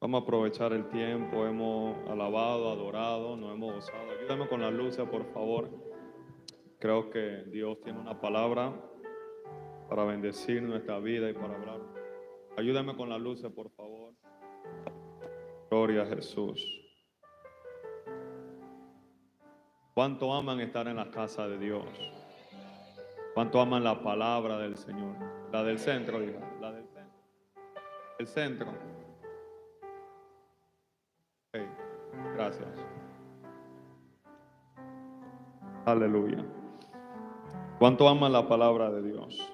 Vamos a aprovechar el tiempo, hemos alabado, adorado, nos hemos gozado. Ayúdame con las luces, por favor. Creo que Dios tiene una palabra para bendecir nuestra vida y para hablar. Ayúdame con las luces, por favor. Gloria a Jesús. ¿Cuánto aman estar en la casa de Dios? ¿Cuánto aman la palabra del Señor? La del centro, hija. La del centro. El centro. Okay. Gracias. Aleluya. ¿Cuánto aman la palabra de Dios?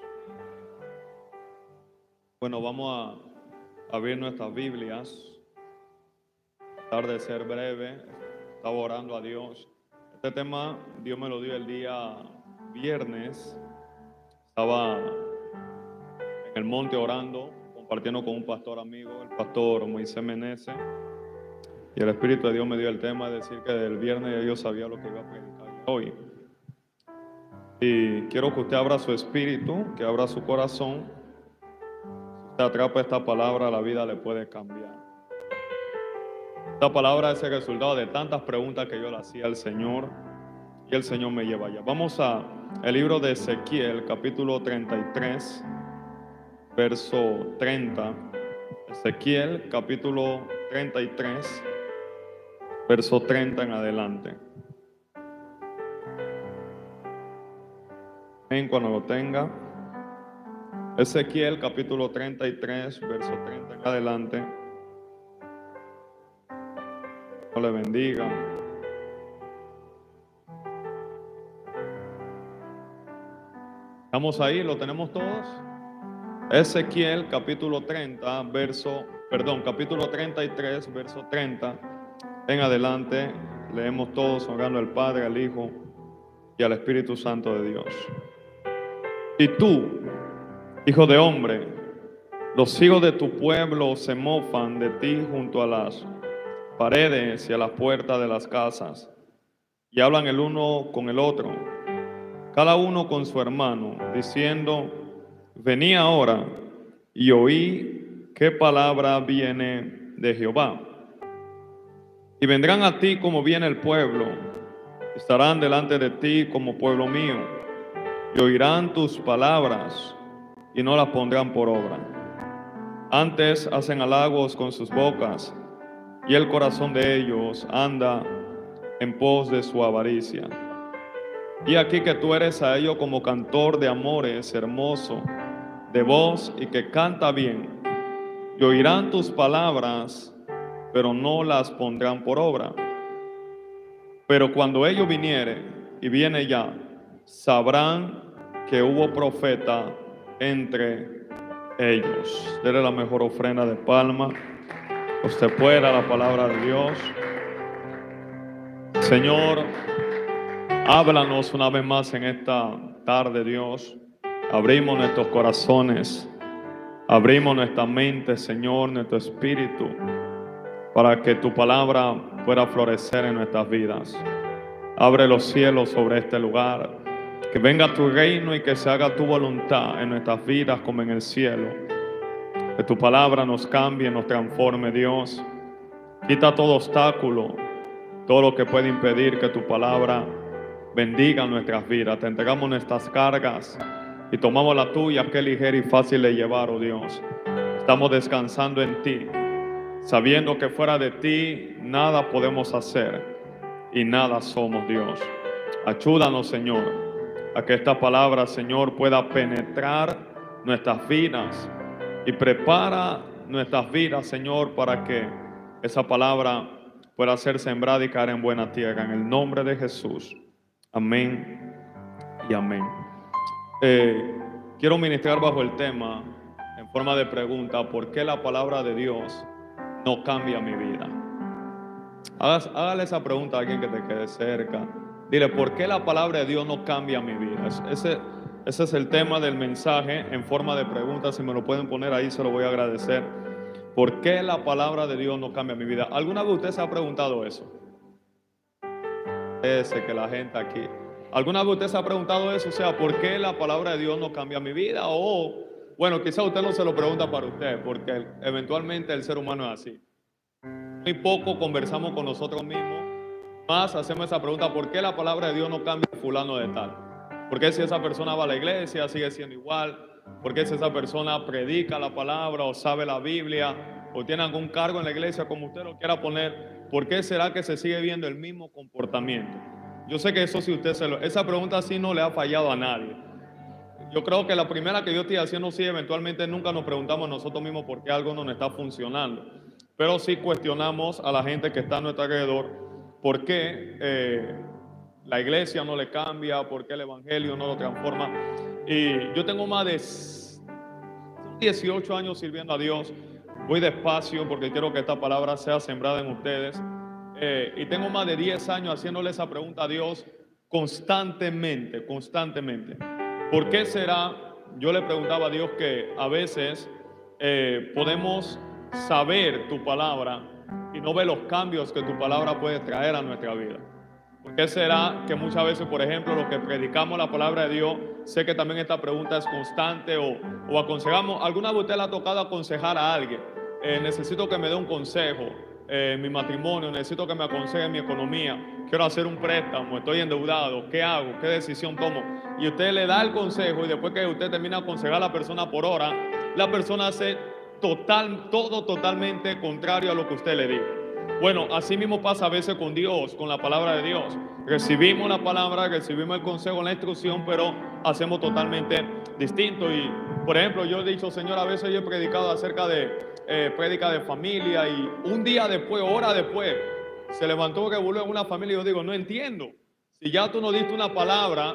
Bueno, vamos a abrir nuestras Biblias. Tratar de ser breve. Estaba orando a Dios. Este tema Dios me lo dio el día viernes. Estaba en el monte orando, compartiendo con un pastor amigo, el pastor Moisés Meneses. Y el Espíritu de Dios me dio el tema de decir que del viernes ya yo sabía lo que iba a predicar hoy. Y quiero que usted abra su espíritu, que abra su corazón. Si usted atrapa esta palabra, la vida le puede cambiar. Esta palabra es el resultado de tantas preguntas que yo le hacía al Señor y el Señor me lleva allá. Vamos a el libro de Ezequiel, capítulo 33, verso 30. Ezequiel, capítulo 33, verso 30 en adelante. Cuando lo tenga. Ezequiel, capítulo 33, verso 30 en adelante. Dios le bendiga. ¿Estamos ahí? ¿Lo tenemos todos? Ezequiel, capítulo 33, verso 30 en adelante. Leemos todos honrando al Padre, al Hijo y al Espíritu Santo de Dios. Y tú, hijo de hombre, los hijos de tu pueblo se mofan de ti junto a las paredes y a las puertas de las casas, y hablan el uno con el otro, cada uno con su hermano, diciendo: vení ahora y oí qué palabra viene de Jehová. Y vendrán a ti como viene el pueblo, estarán delante de ti como pueblo mío, y oirán tus palabras y no las pondrán por obra. Antes hacen halagos con sus bocas, y el corazón de ellos anda en pos de su avaricia. Y aquí que tú eres a ellos como cantor de amores, hermoso, de voz y que canta bien, y oirán tus palabras, pero no las pondrán por obra. Pero cuando ellos vinieren, y viene ya, sabrán que hubo profeta entre ellos. Dele la mejor ofrenda de palma. Usted pueda la palabra de Dios. Señor, háblanos una vez más en esta tarde, Dios. Abrimos nuestros corazones, abrimos nuestra mente, Señor, nuestro espíritu, para que tu palabra pueda florecer en nuestras vidas. Abre los cielos sobre este lugar, que venga tu reino y que se haga tu voluntad en nuestras vidas como en el cielo. Que tu palabra nos cambie, nos transforme, Dios. Quita todo obstáculo, todo lo que puede impedir que tu palabra bendiga nuestras vidas. Te entregamos nuestras cargas y tomamos la tuya, que es ligera y fácil de llevar, oh Dios. Estamos descansando en ti, sabiendo que fuera de ti nada podemos hacer y nada somos, Dios. Ayúdanos, Señor, a que esta palabra, Señor, pueda penetrar nuestras vidas y prepara nuestras vidas, Señor, para que esa palabra pueda ser sembrada y caer en buena tierra. En el nombre de Jesús. Amén y amén. Quiero ministrar bajo el tema, en forma de pregunta: ¿por qué la palabra de Dios no cambia mi vida? Hágale esa pregunta a alguien que te quede cerca. Dile: ¿por qué la palabra de Dios no cambia mi vida? Ese es el tema del mensaje en forma de pregunta. Si me lo pueden poner ahí, se lo voy a agradecer. ¿Por qué la palabra de Dios no cambia mi vida? ¿Alguna vez usted se ha preguntado eso? Que la gente aquí. ¿Alguna vez usted se ha preguntado eso? O sea, ¿por qué la palabra de Dios no cambia mi vida? O, bueno, quizá usted no se lo pregunta para usted, porque eventualmente el ser humano es así. muy poco conversamos con nosotros mismos, más hacemos esa pregunta: ¿por qué la palabra de Dios no cambia a fulano de tal? ¿Por qué si esa persona va a la iglesia sigue siendo igual? ¿Por qué si esa persona predica la palabra o sabe la Biblia o tiene algún cargo en la iglesia, como usted lo quiera poner, por qué será que se sigue viendo el mismo comportamiento? Yo sé que eso, si usted esa pregunta sí no le ha fallado a nadie. Yo creo que la primera que yo estoy haciendo, sí, eventualmente nunca nos preguntamos nosotros mismos por qué algo no nos está funcionando, pero sí cuestionamos a la gente que está a nuestro alrededor, por qué la iglesia no le cambia, por qué el evangelio no lo transforma. Y yo tengo más de 18 años sirviendo a Dios. Voy despacio porque quiero que esta palabra sea sembrada en ustedes. Y tengo más de 10 años haciéndole esa pregunta a Dios constantemente. ¿Por qué será? Yo le preguntaba a Dios que a veces podemos saber tu palabra y no ver los cambios que tu palabra puede traer a nuestra vida. ¿Por qué será que muchas veces, por ejemplo, los que predicamos la palabra de Dios, sé que también esta pregunta es constante, o aconsejamos? ¿Alguna vez usted le ha tocado aconsejar a alguien? Necesito que me dé un consejo en mi matrimonio, necesito que me aconseje en mi economía, quiero hacer un préstamo, estoy endeudado, ¿qué hago? ¿Qué decisión tomo? Y usted le da el consejo, y después que usted termina de aconsejar a la persona por hora, la persona hace todo totalmente contrario a lo que usted le dijo. Bueno, así mismo pasa a veces con Dios, con la palabra de Dios. Recibimos la palabra, recibimos el consejo, la instrucción, pero hacemos totalmente distinto. Y, por ejemplo, yo he dicho: Señor, a veces yo he predicado acerca de prédica de familia, y un día después, hora después, se levantó un revuelo en una familia, y yo digo: no entiendo. Si ya tú nos diste una palabra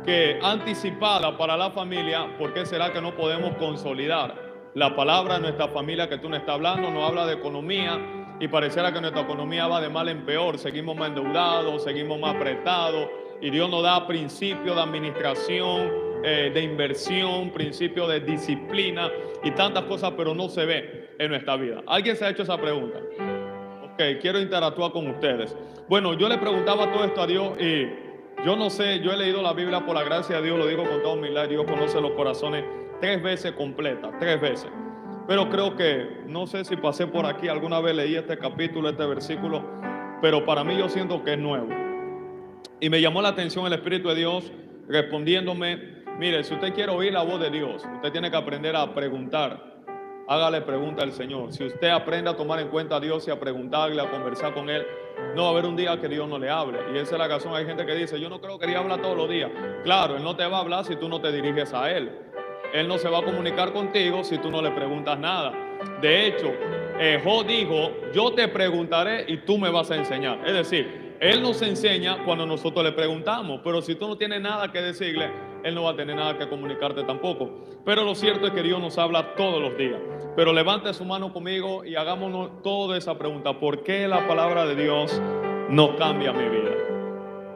que anticipada para la familia, ¿por qué será que no podemos consolidar la palabra en nuestra familia que tú nos estás hablando? Nos habla de economía, y pareciera que nuestra economía va de mal en peor, seguimos más endeudados, seguimos más apretados, y Dios nos da principios de administración, de inversión, principios de disciplina y tantas cosas, pero no se ve en nuestra vida. ¿Alguien se ha hecho esa pregunta? Ok, quiero interactuar con ustedes. Bueno, yo le preguntaba todo esto a Dios, y yo no sé, yo he leído la Biblia por la gracia de Dios, lo digo con toda humildad. Dios conoce los corazones 3 veces completa, 3 veces. Pero creo que, no sé si pasé por aquí, alguna vez leí este capítulo, este versículo, pero para mí yo siento que es nuevo. Y me llamó la atención el Espíritu de Dios respondiéndome: mire, si usted quiere oír la voz de Dios, usted tiene que aprender a preguntar. Hágale pregunta al Señor. Si usted aprende a tomar en cuenta a Dios y a preguntarle, a conversar con Él, no va a haber un día que Dios no le hable. Y esa es la razón. Hay gente que dice: yo no creo que Dios habla todos los días. Claro, Él no te va a hablar si tú no te diriges a Él. Él no se va a comunicar contigo si tú no le preguntas nada. De hecho, Job dijo: yo te preguntaré y tú me vas a enseñar. Es decir, Él nos enseña cuando nosotros le preguntamos, pero si tú no tienes nada que decirle, Él no va a tener nada que comunicarte tampoco. Pero lo cierto es que Dios nos habla todos los días. Pero levante su mano conmigo y hagámonos toda esa pregunta: ¿por qué la palabra de Dios no cambia mi vida?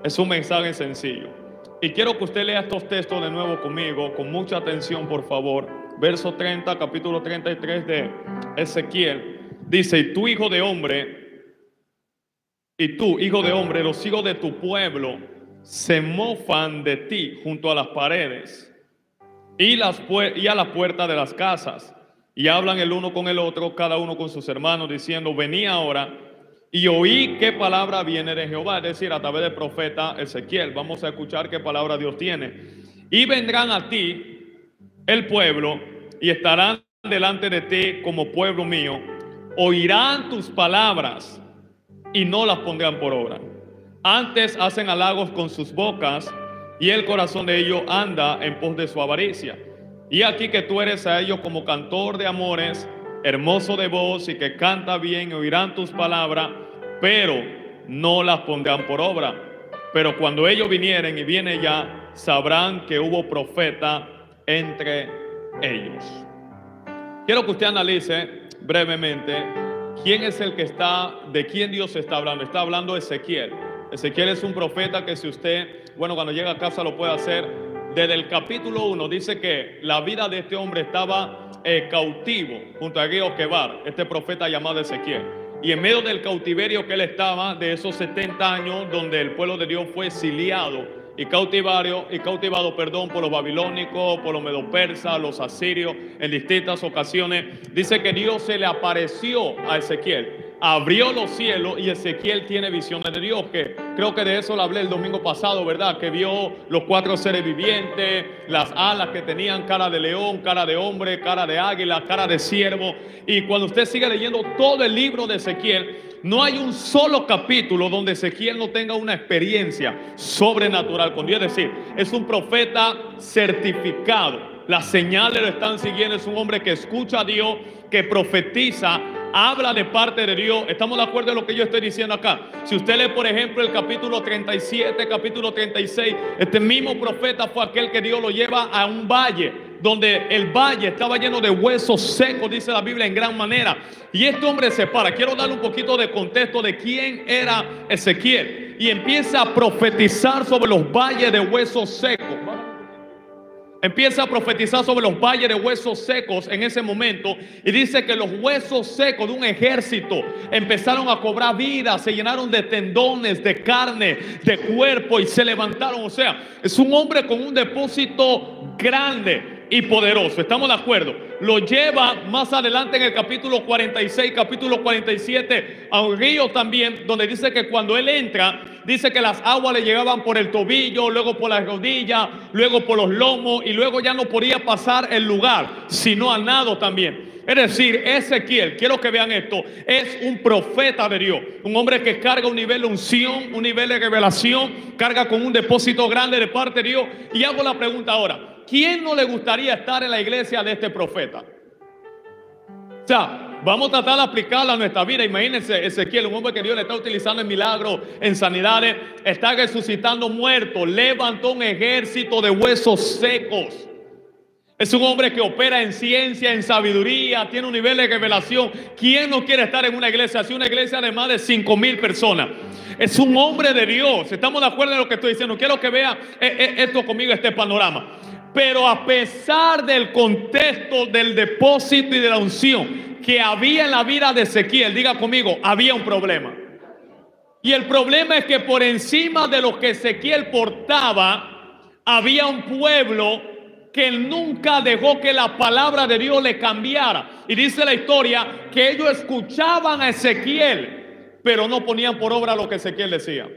Es un mensaje sencillo. Y quiero que usted lea estos textos de nuevo conmigo, con mucha atención, por favor. Verso 30, capítulo 33 de Ezequiel. Dice: y tú, hijo de hombre, los hijos de tu pueblo se mofan de ti junto a las paredes y a las puertas de las casas, y hablan el uno con el otro, cada uno con sus hermanos, diciendo: vení ahora y oí qué palabra viene de Jehová. Es decir, a través del profeta Ezequiel. Vamos a escuchar qué palabra Dios tiene. Y vendrán a ti el pueblo y estarán delante de ti como pueblo mío. Oirán tus palabras y no las pondrán por obra. Antes hacen halagos con sus bocas, y el corazón de ellos anda en pos de su avaricia. Y aquí que tú eres a ellos como cantor de amores, hermoso de voz, y que canta bien. Oirán tus palabras, pero no las pondrán por obra. Pero cuando ellos vinieren, y viene ya, sabrán que hubo profeta entre ellos. Quiero que usted analice brevemente quién es el que está, de quién Dios está hablando. Está hablando Ezequiel. Ezequiel es un profeta que, si usted, cuando llega a casa lo puede hacer. Desde el capítulo 1 dice que la vida de este hombre estaba cautivo junto al río Quebar, este profeta llamado Ezequiel. Y en medio del cautiverio que él estaba, de esos 70 años donde el pueblo de Dios fue exiliado y cautivado por los babilónicos, por los medopersas, los asirios, en distintas ocasiones, dice que Dios se le apareció a Ezequiel. abrió los cielos y Ezequiel tiene visiones de Dios, que creo que de eso lo hablé el domingo pasado, ¿verdad? Que vio los 4 seres vivientes, las alas que tenían cara de león, cara de hombre, cara de águila, cara de ciervo. Y cuando usted sigue leyendo todo el libro de Ezequiel, no hay un solo capítulo donde Ezequiel no tenga una experiencia sobrenatural con Dios. Es decir, es un profeta certificado. Las señales lo están siguiendo. Es un hombre que escucha a Dios, que profetiza, habla de parte de Dios. ¿Estamos de acuerdo en lo que yo estoy diciendo acá? Si usted lee, por ejemplo, el capítulo 37, capítulo 36, este mismo profeta fue aquel que Dios lo lleva a un valle, donde el valle estaba lleno de huesos secos, dice la Biblia, en gran manera. Y este hombre se para. Quiero darle un poquito de contexto de quién era Ezequiel. Y empieza a profetizar sobre los valles de huesos secos. Empieza a profetizar sobre los valles de huesos secos en ese momento, y dice que los huesos secos de un ejército empezaron a cobrar vida, se llenaron de tendones, de carne, de cuerpo, y se levantaron. O sea, es un hombre con un depósito grande y poderoso. ¿Estamos de acuerdo? Lo lleva más adelante en el capítulo 46, capítulo 47 a un río también, donde dice que cuando él entra, dice que las aguas le llegaban por el tobillo, luego por las rodillas, luego por los lomos, y luego ya no podía pasar el lugar, sino a nado también. Es decir, Ezequiel, quiero que vean esto, es un profeta de Dios, un hombre que carga un nivel de unción, un nivel de revelación, carga con un depósito grande de parte de Dios. Y hago la pregunta ahora: ¿quién no le gustaría estar en la iglesia de este profeta? O sea, vamos a tratar de aplicarla a nuestra vida. Imagínense Ezequiel, un hombre que Dios le está utilizando en milagros, en sanidades, está resucitando muertos, levantó un ejército de huesos secos. Es un hombre que opera en ciencia, en sabiduría, tiene un nivel de revelación. ¿Quién no quiere estar en una iglesia así? Una iglesia de más de 5,000 personas. Es un hombre de Dios. ¿Estamos de acuerdo en lo que estoy diciendo? Quiero que vea esto conmigo, este panorama. Pero a pesar del contexto del depósito y de la unción que había en la vida de Ezequiel, diga conmigo, había un problema. Y el problema es que por encima de lo que Ezequiel portaba, había un pueblo que nunca dejó que la palabra de Dios le cambiara. Y dice la historia que ellos escuchaban a Ezequiel, pero no ponían por obra lo que Ezequiel decía.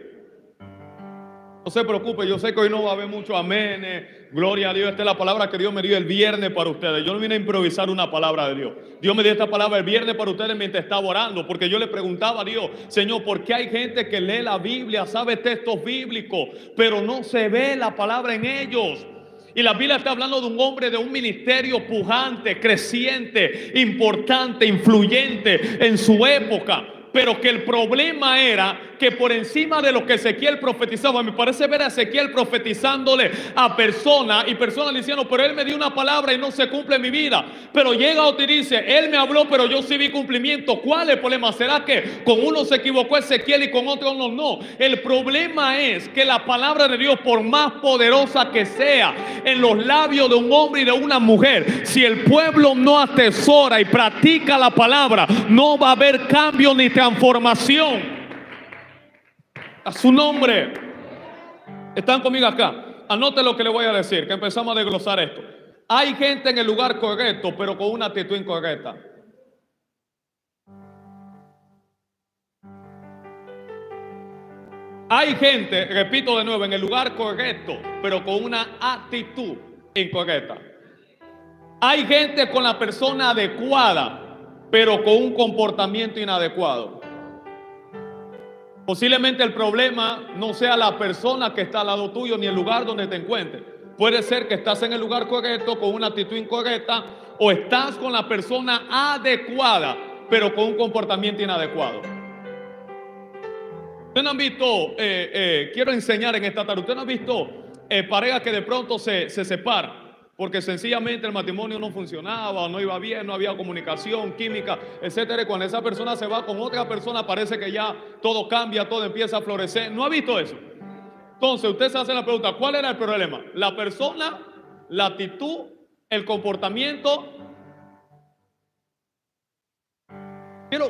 No se preocupe, yo sé que hoy no va a haber mucho amén, gloria a Dios. Esta es la palabra que Dios me dio el viernes para ustedes. Yo no vine a improvisar una palabra de Dios. Dios me dio esta palabra el viernes para ustedes mientras estaba orando, porque yo le preguntaba a Dios: Señor, ¿por qué hay gente que lee la Biblia, sabe textos bíblicos, pero no se ve la palabra en ellos? Y la Biblia está hablando de un hombre de un ministerio pujante, creciente, importante, influyente en su época. Pero que el problema era que por encima de lo que Ezequiel profetizaba, me parece ver a Ezequiel profetizándole a personas, y personas diciendo: pero él me dio una palabra y no se cumple en mi vida. Pero llega otro y dice: él me habló, pero yo sí vi cumplimiento. ¿Cuál es el problema? ¿Será que con uno se equivocó Ezequiel y con otro no? No. El problema es que la palabra de Dios, por más poderosa que sea en los labios de un hombre y de una mujer, si el pueblo no atesora y practica la palabra, no va a haber cambio ni transformación. A su nombre. ¿Están conmigo acá? Anote lo que le voy a decir, que empezamos a desglosar esto. Hay gente en el lugar correcto, pero con una actitud incorrecta. Hay gente, repito de nuevo, en el lugar correcto, pero con una actitud incorrecta. Hay gente con la persona adecuada, pero con un comportamiento inadecuado. Posiblemente el problema no sea la persona que está al lado tuyo ni el lugar donde te encuentres. Puede ser que estás en el lugar correcto con una actitud incorrecta, o estás con la persona adecuada pero con un comportamiento inadecuado. Ustedes no han visto, quiero enseñar en esta tarde, ustedes no han visto parejas que de pronto se separan porque sencillamente el matrimonio no funcionaba, no iba bien, no había comunicación, química, etcétera. Y cuando esa persona se va con otra persona, parece que ya todo cambia, todo empieza a florecer. ¿No ha visto eso? Entonces usted se hace la pregunta: ¿cuál era el problema? ¿La persona, la actitud, el comportamiento?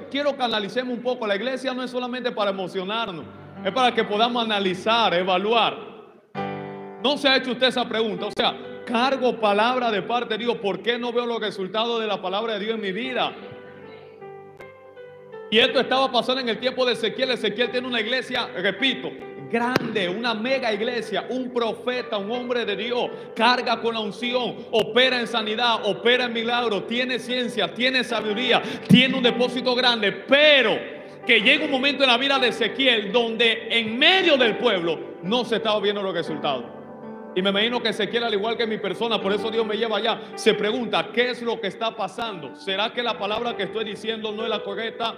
Quiero que analicemos un poco. La iglesia no es solamente para emocionarnos, es para que podamos analizar, evaluar. ¿No se ha hecho usted esa pregunta? O sea, cargo palabra de parte de Dios, ¿por qué no veo los resultados de la palabra de Dios en mi vida? Y esto estaba pasando en el tiempo de Ezequiel. Ezequiel tiene una iglesia, repito, grande, una mega iglesia, un profeta, un hombre de Dios, carga con la unción, opera en sanidad, opera en milagros, tiene ciencia, tiene sabiduría, tiene un depósito grande, pero que llega un momento en la vida de Ezequiel donde en medio del pueblo no se estaba viendo los resultados. Y me imagino que Ezequiel, al igual que mi persona, por eso Dios me lleva allá, se pregunta, ¿qué es lo que está pasando? ¿Será que la palabra que estoy diciendo no es la correcta?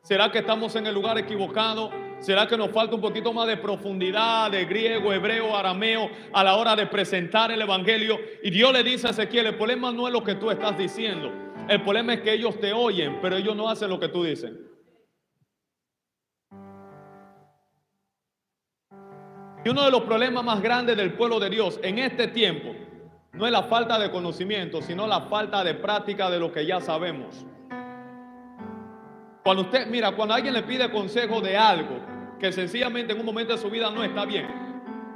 ¿Será que estamos en el lugar equivocado? ¿Será que nos falta un poquito más de profundidad de griego, hebreo, arameo a la hora de presentar el evangelio? Y Dios le dice a Ezequiel, el problema no es lo que tú estás diciendo. El problema es que ellos te oyen, pero ellos no hacen lo que tú dices. Y uno de los problemas más grandes del pueblo de Dios en este tiempo no es la falta de conocimiento, sino la falta de práctica de lo que ya sabemos. Cuando usted, mira, cuando alguien le pide consejo de algo que sencillamente en un momento de su vida no está bien,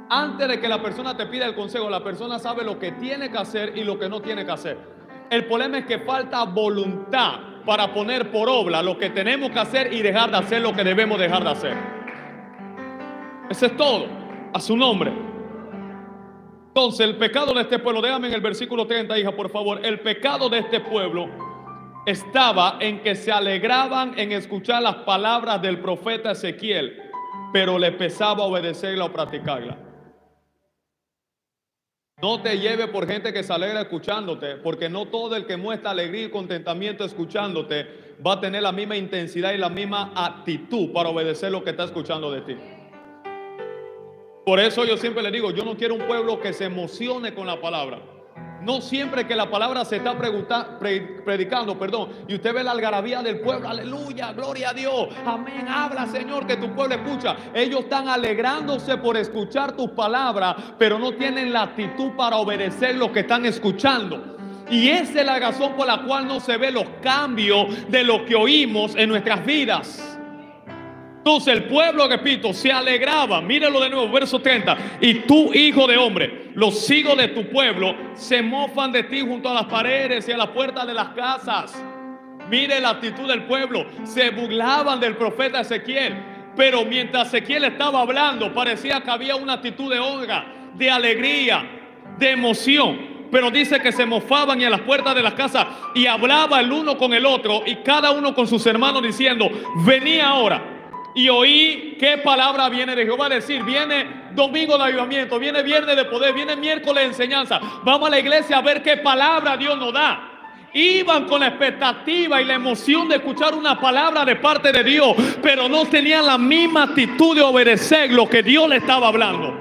antes de que la persona te pida el consejo, la persona sabe lo que tiene que hacer y lo que no tiene que hacer. El problema es que falta voluntad para poner por obra lo que tenemos que hacer y dejar de hacer lo que debemos dejar de hacer. Eso es todo, a su nombre. Entonces, el pecado de este pueblo, déjame en el versículo 30, hija, por favor. El pecado de este pueblo estaba en que se alegraban en escuchar las palabras del profeta Ezequiel, pero le pesaba obedecerla o practicarla. No te lleve por gente que se alegra escuchándote, porque no todo el que muestra alegría y contentamiento escuchándote va a tener la misma intensidad y la misma actitud para obedecer lo que está escuchando de ti. Por eso yo siempre le digo, yo no quiero un pueblo que se emocione con la palabra. No siempre que la palabra se está predicando, y usted ve la algarabía del pueblo, aleluya, gloria a Dios, amén, habla Señor, que tu pueblo escucha. Ellos están alegrándose por escuchar tus palabras, pero no tienen la actitud para obedecer lo que están escuchando. Y esa es la razón por la cual no se ve los cambios de lo que oímos en nuestras vidas. Entonces el pueblo, repito, se alegraba. Míralo de nuevo, verso 30. Y tú, hijo de hombre, los hijos de tu pueblo se mofan de ti junto a las paredes y a las puertas de las casas. Mire la actitud del pueblo. Se burlaban del profeta Ezequiel. Pero mientras Ezequiel estaba hablando, parecía que había una actitud de honra, de alegría, de emoción. Pero dice que se mofaban y a las puertas de las casas y hablaba el uno con el otro y cada uno con sus hermanos diciendo, vení ahora y oí qué palabra viene de Jehová. Es decir, viene domingo de avivamiento, viene viernes de poder, viene miércoles de enseñanza. Vamos a la iglesia a ver qué palabra Dios nos da. Iban con la expectativa y la emoción de escuchar una palabra de parte de Dios, pero no tenían la misma actitud de obedecer lo que Dios le estaba hablando.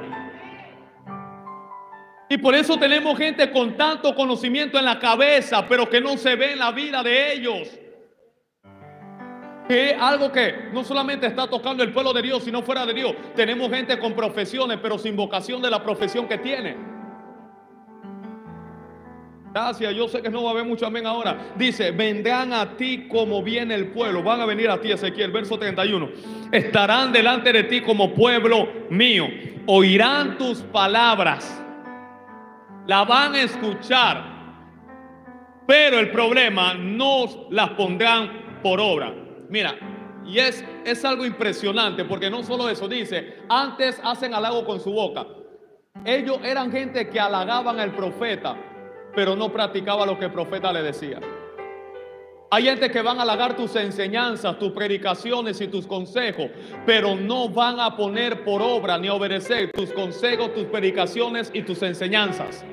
Y por eso tenemos gente con tanto conocimiento en la cabeza, pero que no se ve en la vida de ellos. Que es algo que no solamente está tocando el pueblo de Dios, sino fuera de Dios. Tenemos gente con profesiones, pero sin vocación de la profesión que tiene. Gracias, yo sé que no va a haber mucho amén ahora. Dice, vendrán a ti como viene el pueblo. Van a venir a ti, Ezequiel, verso 31. Estarán delante de ti como pueblo mío. Oirán tus palabras. La van a escuchar. Pero el problema, no las pondrán por obra. Mira, y es algo impresionante, porque no solo eso, dice, antes hacen halago con su boca. Ellos eran gente que halagaban al profeta, pero no practicaba lo que el profeta le decía. Hay gente que van a halagar tus enseñanzas, tus predicaciones y tus consejos, pero no van a poner por obra ni a obedecer tus consejos, tus predicaciones y tus enseñanzas.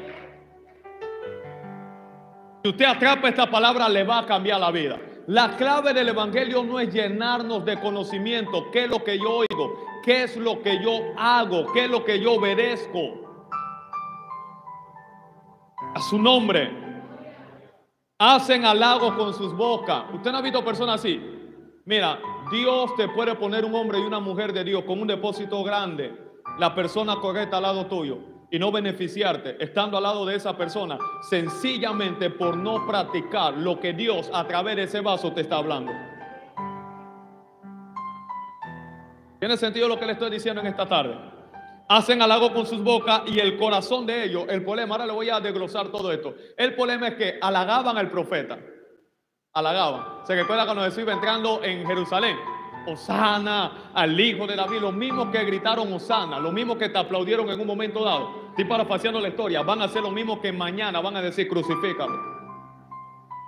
Si usted atrapa esta palabra, le va a cambiar la vida. La clave del evangelio no es llenarnos de conocimiento. ¿Qué es lo que yo oigo? ¿Qué es lo que yo hago? ¿Qué es lo que yo obedezco? A su nombre. Hacen halago con sus bocas. ¿Usted no ha visto personas así? Mira, Dios te puede poner un hombre y una mujer de Dios con un depósito grande, la persona correcta al lado tuyo, y no beneficiarte estando al lado de esa persona, sencillamente por no practicar lo que Dios a través de ese vaso te está hablando. ¿Tiene sentido lo que le estoy diciendo en esta tarde? Hacen halago con sus bocas y el corazón de ellos, el problema, ahora le voy a desglosar todo esto. El problema es que halagaban al profeta, halagaban. ¿Se recuerda cuando Jesús iba entrando en Jerusalén? Hosana al Hijo de David. Los mismos que gritaron Hosana, los mismos que te aplaudieron en un momento dado, estoy parafaseando la historia, van a ser los mismos que mañana van a decir crucifícalo.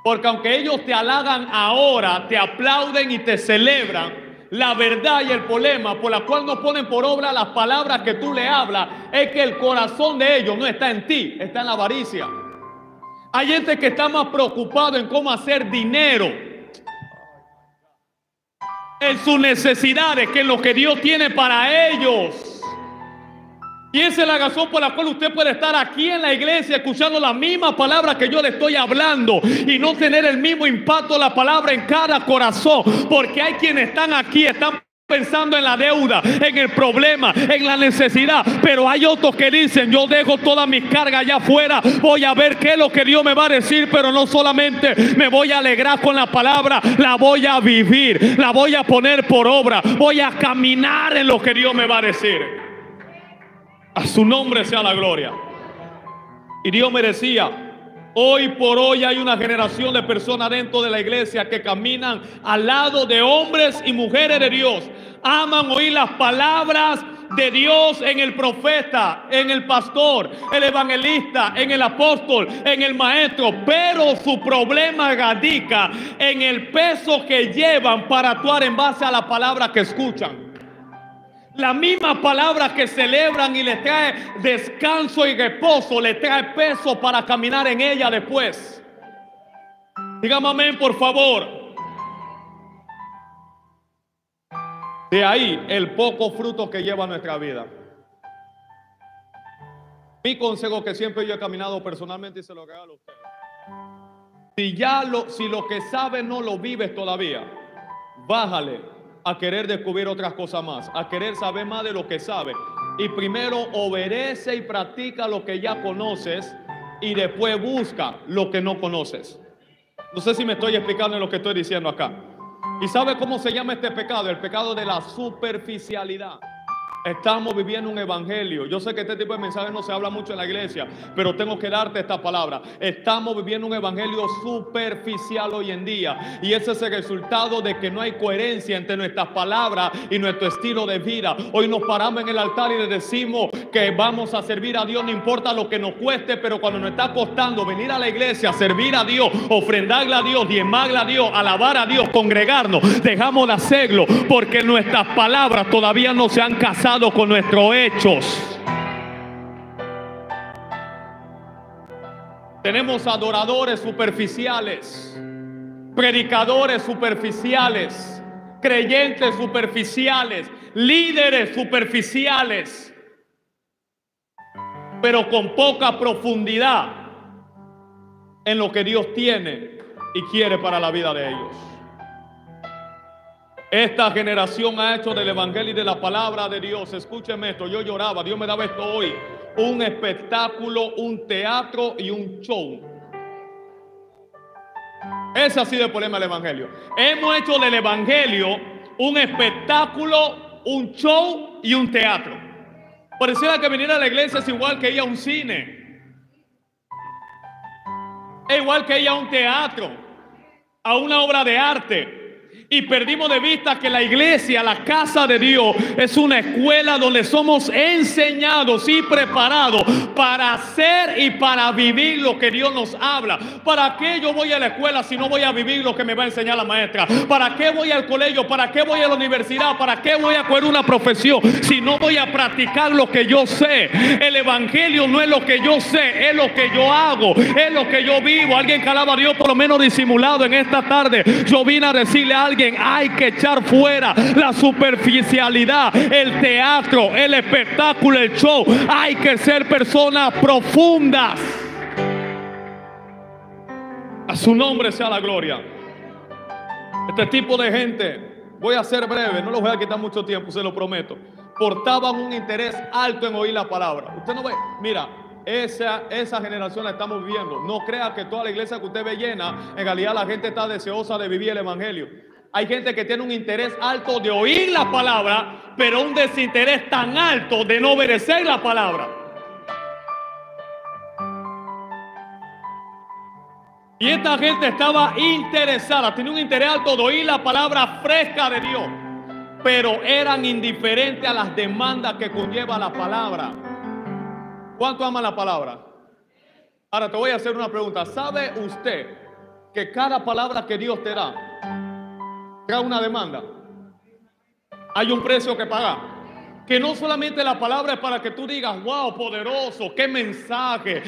Porque aunque ellos te halagan ahora, te aplauden y te celebran, la verdad y el problema por la cual no ponen por obra las palabras que tú le hablas es que el corazón de ellos no está en ti, está en la avaricia. Hay gente que está más preocupado en cómo hacer dinero, en sus necesidades, que en lo que Dios tiene para ellos. Y esa es la razón por la cual usted puede estar aquí en la iglesia escuchando las mismas palabras que yo le estoy hablando y no tener el mismo impacto de la palabra en cada corazón. Porque hay quienes están aquí, están pensando en la deuda, en el problema, en la necesidad. Pero hay otros que dicen, yo dejo todas mis cargas allá afuera, voy a ver qué es lo que Dios me va a decir. Pero no solamente me voy a alegrar con la palabra, la voy a vivir, la voy a poner por obra, voy a caminar en lo que Dios me va a decir. A su nombre sea la gloria. Y Dios me decía, hoy por hoy hay una generación de personas dentro de la iglesia que caminan al lado de hombres y mujeres de Dios. Aman oír las palabras de Dios en el profeta, en el pastor, el evangelista, en el apóstol, en el maestro. Pero su problema radica en el peso que llevan para actuar en base a la palabra que escuchan. La misma palabra que celebran y les trae descanso y reposo, les trae peso para caminar en ella después. Dígame amén, por favor. De ahí el poco fruto que lleva nuestra vida. Mi consejo que siempre yo he caminado personalmente y se lo regalo a ustedes. Si lo que sabes no lo vives todavía, bájale a querer descubrir otras cosas más, a querer saber más de lo que sabes. Y primero obedece y practica lo que ya conoces y después busca lo que no conoces. No sé si me estoy explicando en lo que estoy diciendo acá. ¿Y sabe cómo se llama este pecado? El pecado de la superficialidad. Estamos viviendo un evangelio. Yo sé que este tipo de mensajes no se habla mucho en la iglesia, pero tengo que darte esta palabra. Estamos viviendo un evangelio superficial hoy en día, y ese es el resultado de que no hay coherencia entre nuestras palabras y nuestro estilo de vida. Hoy nos paramos en el altar y le decimos que vamos a servir a Dios, no importa lo que nos cueste, pero cuando nos está costando venir a la iglesia, servir a Dios, ofrendarle a Dios, diezmarle a Dios, alabar a Dios, congregarnos, dejamos de hacerlo porque nuestras palabras todavía no se han casado con nuestros hechos. Tenemos adoradores superficiales, predicadores superficiales, creyentes superficiales, líderes superficiales, pero con poca profundidad en lo que Dios tiene y quiere para la vida de ellos. Esta generación ha hecho del evangelio y de la palabra de Dios, escúcheme esto, yo lloraba, Dios me daba esto hoy, un espectáculo, un teatro y un show. Ese ha sido el problema del evangelio. Hemos hecho del evangelio un espectáculo, un show y un teatro. Pareciera que venir a la iglesia es igual que ir a un cine, es igual que ir a un teatro, a una obra de arte. Y perdimos de vista que la iglesia, la casa de Dios, es una escuela donde somos enseñados y preparados para hacer y para vivir lo que Dios nos habla. ¿Para qué yo voy a la escuela si no voy a vivir lo que me va a enseñar la maestra? ¿Para qué voy al colegio? ¿Para qué voy a la universidad? ¿Para qué voy a coger una profesión si no voy a practicar lo que yo sé? El evangelio no es lo que yo sé, es lo que yo hago, es lo que yo vivo. Alguien que alaba a Dios por lo menos disimulado en esta tarde. Yo vine a decirle a alguien, hay que echar fuera la superficialidad, el teatro, el espectáculo, el show. Hay que ser personas profundas. A su nombre sea la gloria. Este tipo de gente, voy a ser breve, no los voy a quitar mucho tiempo, se lo prometo, portaban un interés alto en oír la palabra. Usted no ve, mira, esa generación la estamos viviendo. No crea que toda la iglesia que usted ve llena, en realidad la gente está deseosa de vivir el evangelio. Hay gente que tiene un interés alto de oír la palabra, pero un desinterés tan alto de no obedecer la palabra. Y esta gente estaba interesada, tenía un interés alto de oír la palabra fresca de Dios, pero eran indiferentes a las demandas que conlleva la palabra. ¿Cuánto ama la palabra? Ahora te voy a hacer una pregunta. ¿Sabe usted que cada palabra que Dios te da trae una demanda? Hay un precio que pagar. Que no solamente la palabra es para que tú digas, wow, poderoso, qué mensaje,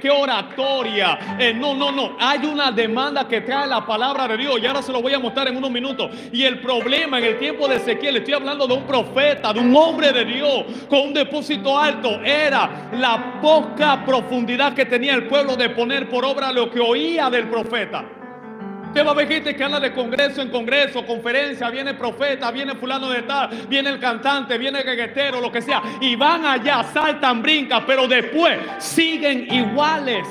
qué oratoria. No. Hay una demanda que trae la palabra de Dios. Y ahora se lo voy a mostrar en unos minutos. Y el problema en el tiempo de Ezequiel, estoy hablando de un profeta, de un hombre de Dios con un depósito alto, era la poca profundidad que tenía el pueblo de poner por obra lo que oía del profeta. Usted va a ver gente que anda de congreso en congreso, conferencia, viene el profeta, viene fulano de tal, viene el cantante, viene el reguetero, lo que sea, y van allá, saltan, brincan, pero después siguen iguales.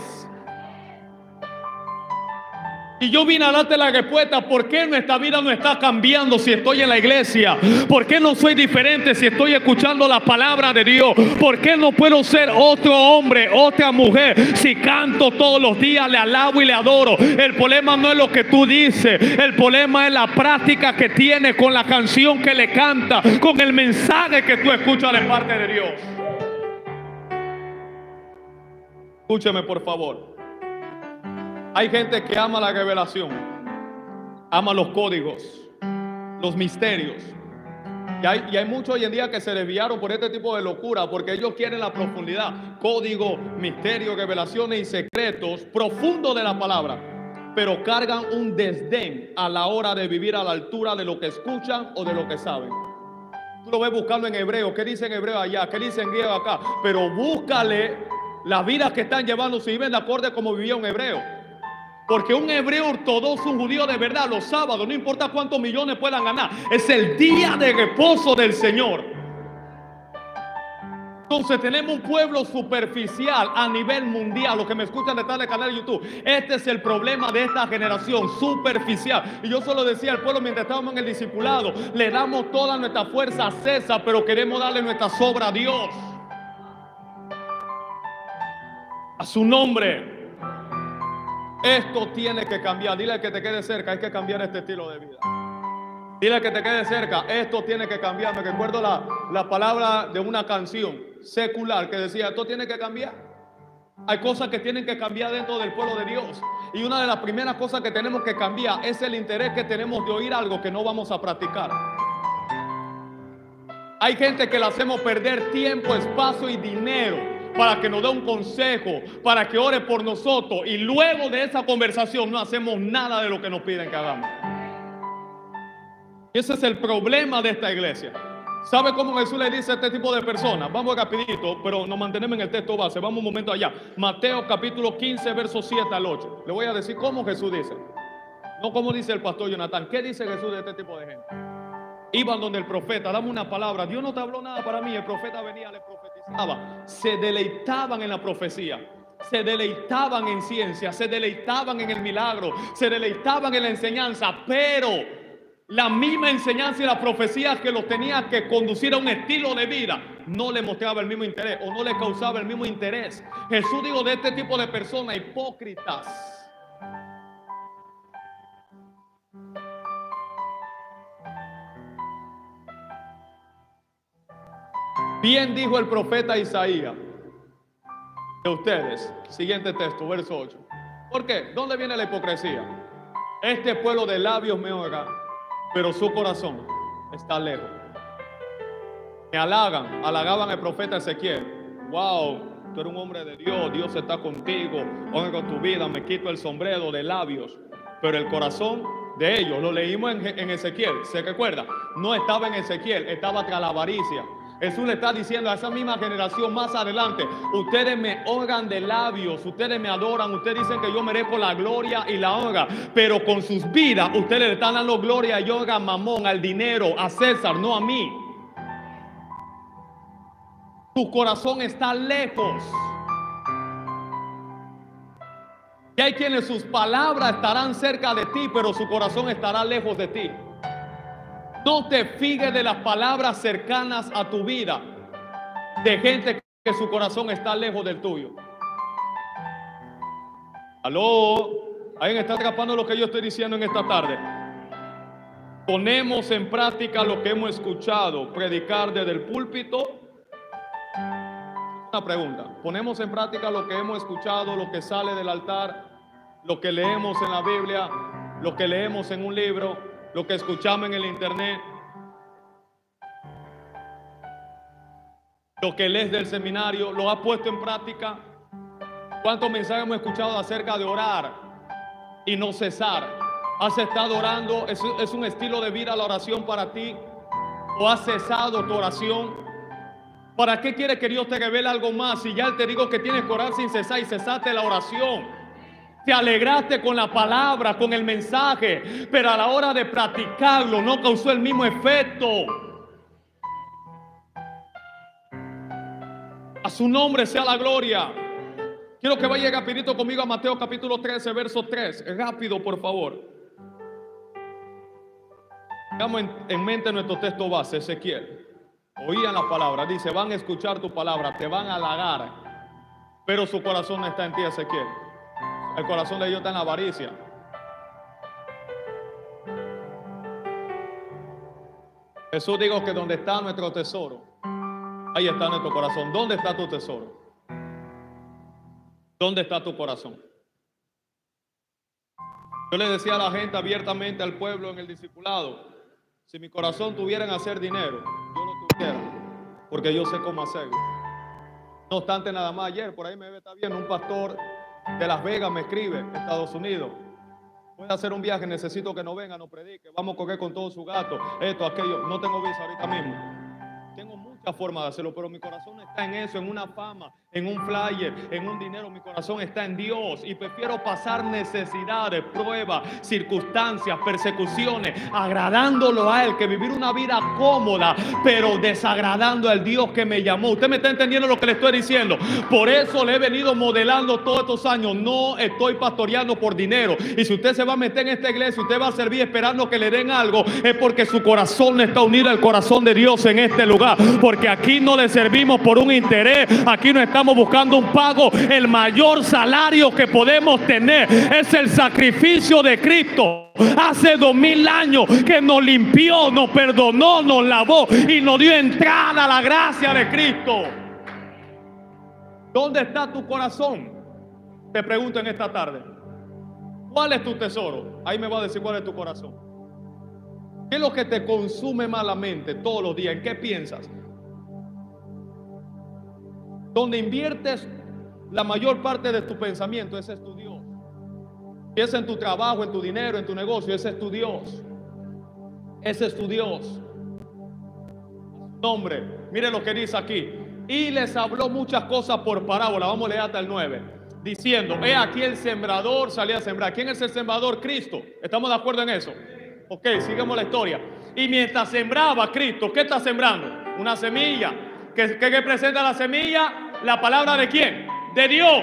Y yo vine a darte la respuesta. ¿Por qué nuestra vida no está cambiando si estoy en la iglesia? ¿Por qué no soy diferente si estoy escuchando la palabra de Dios? ¿Por qué no puedo ser otro hombre, otra mujer si canto todos los días, le alabo y le adoro? El problema no es lo que tú dices. El problema es la práctica que tienes con la canción que le canta, con el mensaje que tú escuchas de parte de Dios. Escúcheme por favor. Hay gente que ama la revelación, ama los códigos, los misterios. Y hay muchos hoy en día que se desviaron por este tipo de locura, porque ellos quieren la profundidad, código, misterio, revelaciones y secretos profundos de la palabra, pero cargan un desdén a la hora de vivir a la altura de lo que escuchan o de lo que saben. Tú lo ves buscando en hebreo, ¿qué dice en hebreo allá? ¿Qué dice en griego acá? Pero búscale la vida que están llevando, si viven de acuerdo a como vivía un hebreo. Porque un hebreo ortodoxo, un judío de verdad, los sábados, no importa cuántos millones puedan ganar, es el día de reposo del Señor. Entonces tenemos un pueblo superficial a nivel mundial. Los que me escuchan detrás del canal de YouTube, este es el problema de esta generación, superficial. Y yo solo decía al pueblo mientras estábamos en el discipulado, le damos toda nuestra fuerza a César, pero queremos darle nuestra sobra a Dios, a su nombre. Esto tiene que cambiar. Dile al que te quede cerca, hay que cambiar este estilo de vida. Dile al que te quede cerca, esto tiene que cambiar. Me recuerdo la palabra de una canción secular que decía, esto tiene que cambiar. Hay cosas que tienen que cambiar dentro del pueblo de Dios. Y una de las primeras cosas que tenemos que cambiar es el interés que tenemos de oír algo que no vamos a practicar. Hay gente que le hacemos perder tiempo, espacio y dinero para que nos dé un consejo, para que ore por nosotros, y luego de esa conversación no hacemos nada de lo que nos piden que hagamos. Ese es el problema de esta iglesia. ¿Sabe cómo Jesús le dice a este tipo de personas? Vamos rapidito, pero nos mantenemos en el texto base. Vamos un momento allá. Mateo capítulo 15, versos 7 al 8. Le voy a decir cómo Jesús dice. No como dice el pastor Jonathan. ¿Qué dice Jesús de este tipo de gente? Iban donde el profeta, dame una palabra. Dios no te habló nada para mí. El profeta venía, le profetizaba. Se deleitaban en la profecía, se deleitaban en ciencia, se deleitaban en el milagro, se deleitaban en la enseñanza, pero la misma enseñanza y la profecía que los tenía que conducir a un estilo de vida no le mostraba el mismo interés o no le causaba el mismo interés. Jesús dijo de este tipo de personas hipócritas. Bien dijo el profeta Isaías de ustedes. Siguiente texto, verso 8. ¿Por qué? ¿Dónde viene la hipocresía? Este pueblo de labios me honra, pero su corazón está lejos. Me halagaban al profeta Ezequiel. Wow, tú eres un hombre de Dios, Dios está contigo, honra tu vida, me quito el sombrero de labios. Pero el corazón de ellos, lo leímos en Ezequiel, ¿se recuerda? No estaba en Ezequiel, estaba tras la avaricia. Jesús le está diciendo a esa misma generación más adelante, ustedes me honran de labios, ustedes me adoran, ustedes dicen que yo merezco la gloria y la honra, pero con sus vidas ustedes le están dando gloria y honra a Mamón, al dinero, a César, no a mí. Tu corazón está lejos. Y hay quienes sus palabras estarán cerca de ti, pero su corazón estará lejos de ti. No te fijes de las palabras cercanas a tu vida, de gente que su corazón está lejos del tuyo. Aló. ¿Alguien está atrapando lo que yo estoy diciendo en esta tarde? Ponemos en práctica lo que hemos escuchado predicar desde el púlpito. Una pregunta: ¿ponemos en práctica lo que hemos escuchado, lo que sale del altar, lo que leemos en la Biblia, lo que leemos en un libro, lo que escuchamos en el internet, lo que lees del seminario? ¿Lo has puesto en práctica? ¿Cuántos mensajes hemos escuchado acerca de orar y no cesar? ¿Has estado orando? ¿Es un estilo de vida la oración para ti? ¿O has cesado tu oración? ¿Para qué quieres que Dios te revele algo más si ya Él te dijo que tienes que orar sin cesar y cesaste la oración? Te alegraste con la palabra, con el mensaje, pero a la hora de practicarlo no causó el mismo efecto. A su nombre sea la gloria. Quiero que vaya rapidito conmigo a Mateo capítulo 13, verso 3. Rápido, por favor. Tengamos en mente nuestro texto base, Ezequiel. Oían la palabra, dice: van a escuchar tu palabra, te van a halagar, pero su corazón no está en ti, Ezequiel. El corazón de ellos está en la avaricia. Jesús dijo que donde está nuestro tesoro, ahí está nuestro corazón. ¿Dónde está tu tesoro? ¿Dónde está tu corazón? Yo le decía a la gente abiertamente, al pueblo en el discipulado: si mi corazón tuviera en hacer dinero, yo lo tuviera, porque yo sé cómo hacerlo. No obstante, nada más ayer por ahí me está viendo un pastor de Las Vegas, me escribe, Estados Unidos: voy a hacer un viaje, necesito que no venga, no predique, vamos a correr con todo su gato, esto, aquello. No tengo visa ahorita mismo. Tengo muchas formas de hacerlo, pero mi corazón está en eso, en una fama, en un flyer, en un dinero. Mi corazón está en Dios y prefiero pasar necesidades, pruebas, circunstancias, persecuciones, agradándolo a Él, que vivir una vida cómoda, pero desagradando al Dios que me llamó. ¿Usted me está entendiendo lo que le estoy diciendo? Por eso le he venido modelando todos estos años. No estoy pastoreando por dinero. Y si usted se va a meter en esta iglesia, usted va a servir esperando que le den algo, es porque su corazón no está unido al corazón de Dios en este lugar. Porque aquí no le servimos por un interés, aquí no estamos buscando un pago. El mayor salario que podemos tener es el sacrificio de Cristo. Hace 2000 años que nos limpió, nos perdonó, nos lavó y nos dio entrada a la gracia de Cristo. ¿Dónde está tu corazón? Te pregunto en esta tarde. ¿Cuál es tu tesoro? Ahí me va a decir cuál es tu corazón. ¿Qué es lo que te consume malamente todos los días? ¿En qué piensas? Donde inviertes la mayor parte de tu pensamiento, ese es tu Dios. Si es en tu trabajo, en tu dinero, en tu negocio, ese es tu Dios. Ese es tu Dios. Hombre, mire lo que dice aquí. Y les habló muchas cosas por parábola. Vamos a leer hasta el 9. Diciendo: he aquí el sembrador salía a sembrar. ¿Quién es el sembrador? Cristo. ¿Estamos de acuerdo en eso? Ok, sigamos la historia. Y mientras sembraba Cristo, ¿qué está sembrando? Una semilla. ¿Qué representa la semilla? ¿La palabra de quién? De Dios.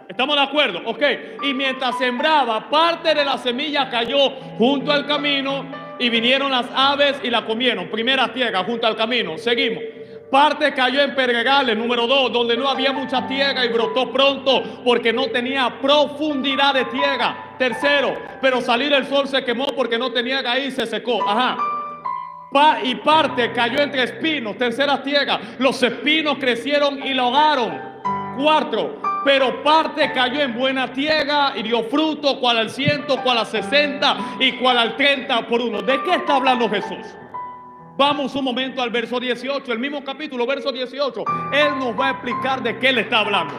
¿Estamos de acuerdo? Ok. Y mientras sembraba, parte de la semilla cayó junto al camino y vinieron las aves y la comieron. Primera tierra, junto al camino. Seguimos. Parte cayó en pedregales, número 2, donde no había mucha tierra y brotó pronto porque no tenía profundidad de tierra. Tercero, pero salir el sol se quemó porque no tenía raíz, se secó. Ajá. Y parte cayó entre espinos, tercera tierra. Los espinos crecieron y lo ahogaron. Cuarto, pero parte cayó en buena tierra y dio fruto, cual al 100, cual al 60 y cual al 30 por uno. ¿De qué está hablando Jesús? Vamos un momento al verso 18, el mismo capítulo, verso 18. Él nos va a explicar de qué le está hablando.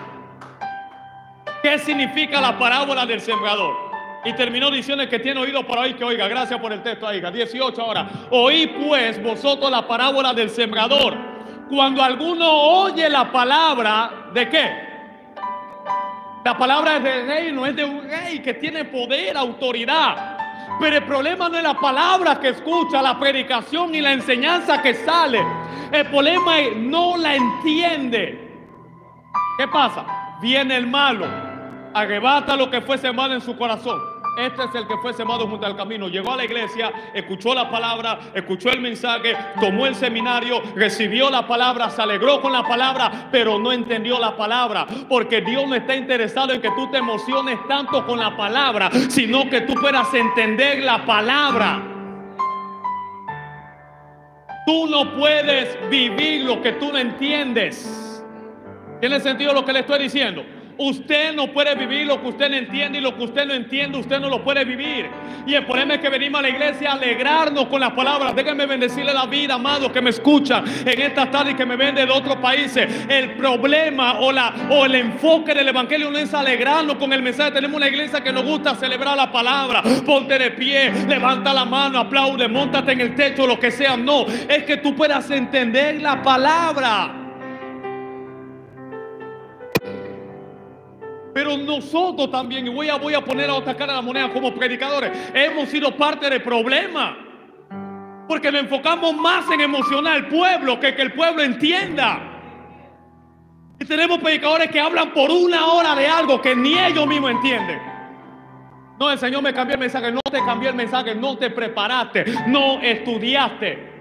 ¿Qué significa la parábola del sembrador? Y terminó diciendo: que tiene oído para oír, que oiga. Gracias por el texto ahí. 18 ahora. Oí pues vosotros la parábola del sembrador. Cuando alguno oye la palabra, ¿de qué? La palabra es del reino, es de un rey que tiene poder, autoridad. Pero el problema no es la palabra que escucha, la predicación y la enseñanza que sale. El problema es no la entiende. ¿Qué pasa? Viene el malo, arrebata lo que fue sembrado en su corazón. Este es el que fue sembrado junto al camino. Llegó a la iglesia, escuchó la palabra, escuchó el mensaje, tomó el seminario, recibió la palabra, se alegró con la palabra, pero no entendió la palabra. Porque Dios no está interesado en que tú te emociones tanto con la palabra, sino que tú puedas entender la palabra. Tú no puedes vivir lo que tú no entiendes. ¿Tiene sentido lo que le estoy diciendo? Usted no puede vivir lo que usted no entiende, y lo que usted no entiende, usted no lo puede vivir. Y el problema es que venimos a la iglesia a alegrarnos con las palabras. Déjenme bendecirle la vida, amados, que me escuchan en esta tarde y que me ven de otros países. El problema o el enfoque del evangelio no es alegrarnos con el mensaje. Tenemos una iglesia que nos gusta celebrar la palabra. Ponte de pie, levanta la mano, aplaude, móntate en el techo, lo que sea. No, es que tú puedas entender la palabra. Pero nosotros también, y voy a poner a otra cara la moneda, como predicadores, hemos sido parte del problema. Porque nos enfocamos más en emocionar al pueblo que el pueblo entienda. Y tenemos predicadores que hablan por una hora de algo que ni ellos mismos entienden. No, el Señor me cambió el mensaje. No te cambió el mensaje, no te preparaste, no estudiaste.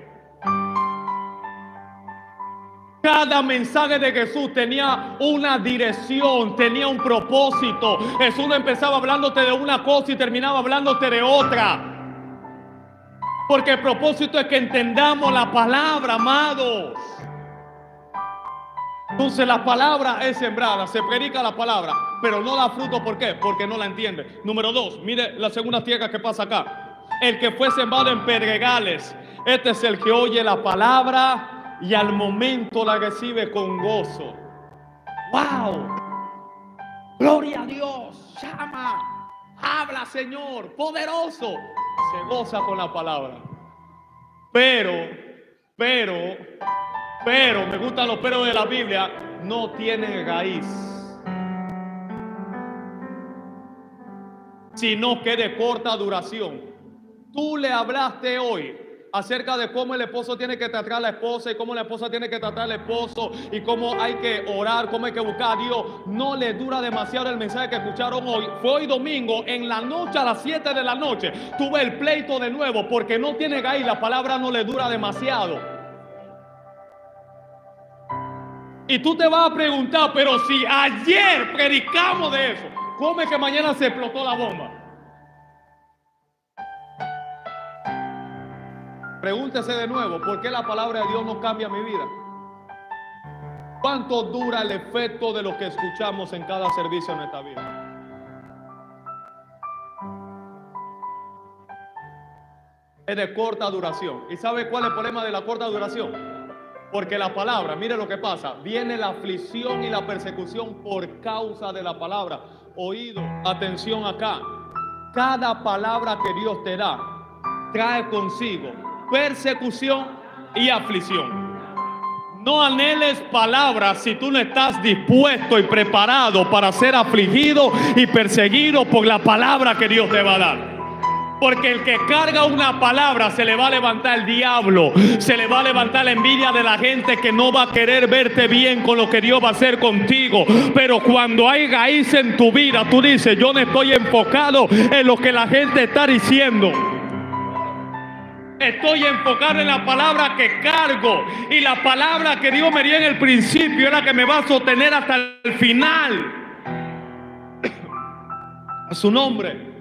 Cada mensaje de Jesús tenía una dirección, tenía un propósito. Jesús no empezaba hablándote de una cosa y terminaba hablándote de otra. Porque el propósito es que entendamos la palabra, amados. Entonces la palabra es sembrada, se predica la palabra, pero no da fruto. ¿Por qué? Porque no la entiende. Número 2, mire la segunda tierra que pasa acá. El que fue sembrado en pedregales, este es el que oye la palabra y al momento la recibe con gozo. ¡Wow! ¡Gloria a Dios! ¡Llama! ¡Habla, Señor! ¡Poderoso! Se goza con la palabra. Pero, me gustan los peros de la Biblia, no tiene raíz. Sino que de corta duración. Tú le hablaste hoy acerca de cómo el esposo tiene que tratar a la esposa y cómo la esposa tiene que tratar al esposo y cómo hay que orar, cómo hay que buscar a Dios. No le dura demasiado el mensaje que escucharon hoy. Fue hoy domingo, en la noche, a las 7 de la noche, tuve el pleito de nuevo porque no tiene raíz. La palabra no le dura demasiado. Y tú te vas a preguntar, pero si ayer predicamos de eso, ¿cómo es que mañana se explotó la bomba? Pregúntese de nuevo, ¿por qué la palabra de Dios no cambia mi vida? ¿Cuánto dura el efecto de lo que escuchamos en cada servicio en esta vida? Es de corta duración. ¿Y sabe cuál es el problema de la corta duración? Porque la palabra, mire lo que pasa, viene la aflicción y la persecución por causa de la palabra. Oído, atención acá. Cada palabra que Dios te da trae consigo persecución y aflicción. No anheles palabras si tú no estás dispuesto y preparado para ser afligido y perseguido por la palabra que Dios te va a dar. Porque el que carga una palabra, se le va a levantar el diablo, se le va a levantar la envidia de la gente que no va a querer verte bien con lo que Dios va a hacer contigo. Pero cuando hay raíz en tu vida, tú dices, yo no estoy enfocado en lo que la gente está diciendo. Estoy enfocado en la palabra que cargo, y la palabra que Dios me dio en el principio es la que me va a sostener hasta el final. A su nombre.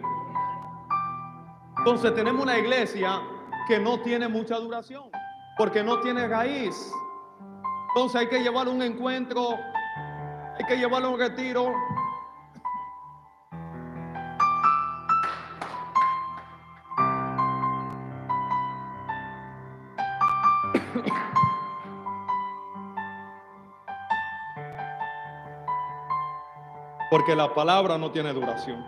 Entonces tenemos una iglesia que no tiene mucha duración porque no tiene raíz. Entonces hay que llevarlo a un encuentro, hay que llevarlo a un retiro. Porque la palabra no tiene duración.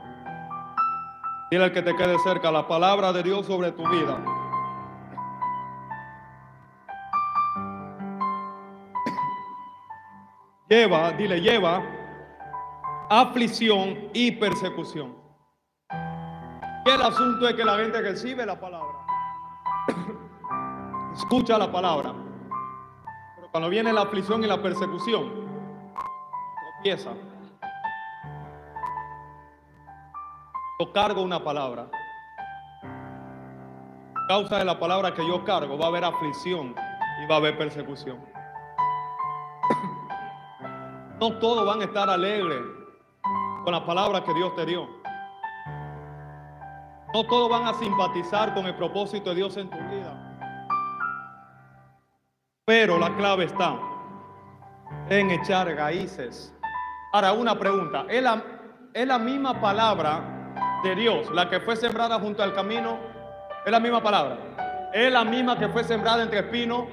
Dile al que te quede cerca, la palabra de Dios sobre tu vida lleva aflicción y persecución. Y el asunto es que la gente recibe la palabra, escucha la palabra, pero cuando viene la aflicción y la persecución, tropieza. Yo cargo una palabra. A causa de la palabra que yo cargo va a haber aflicción y va a haber persecución. No todos van a estar alegres con la palabra que Dios te dio. No todos van a simpatizar con el propósito de Dios en tu vida. Pero la clave está en echar raíces. Ahora, una pregunta. ¿Es la misma palabra de Dios la que fue sembrada junto al camino? ¿Es la misma palabra? ¿Es la misma que fue sembrada entre espinos?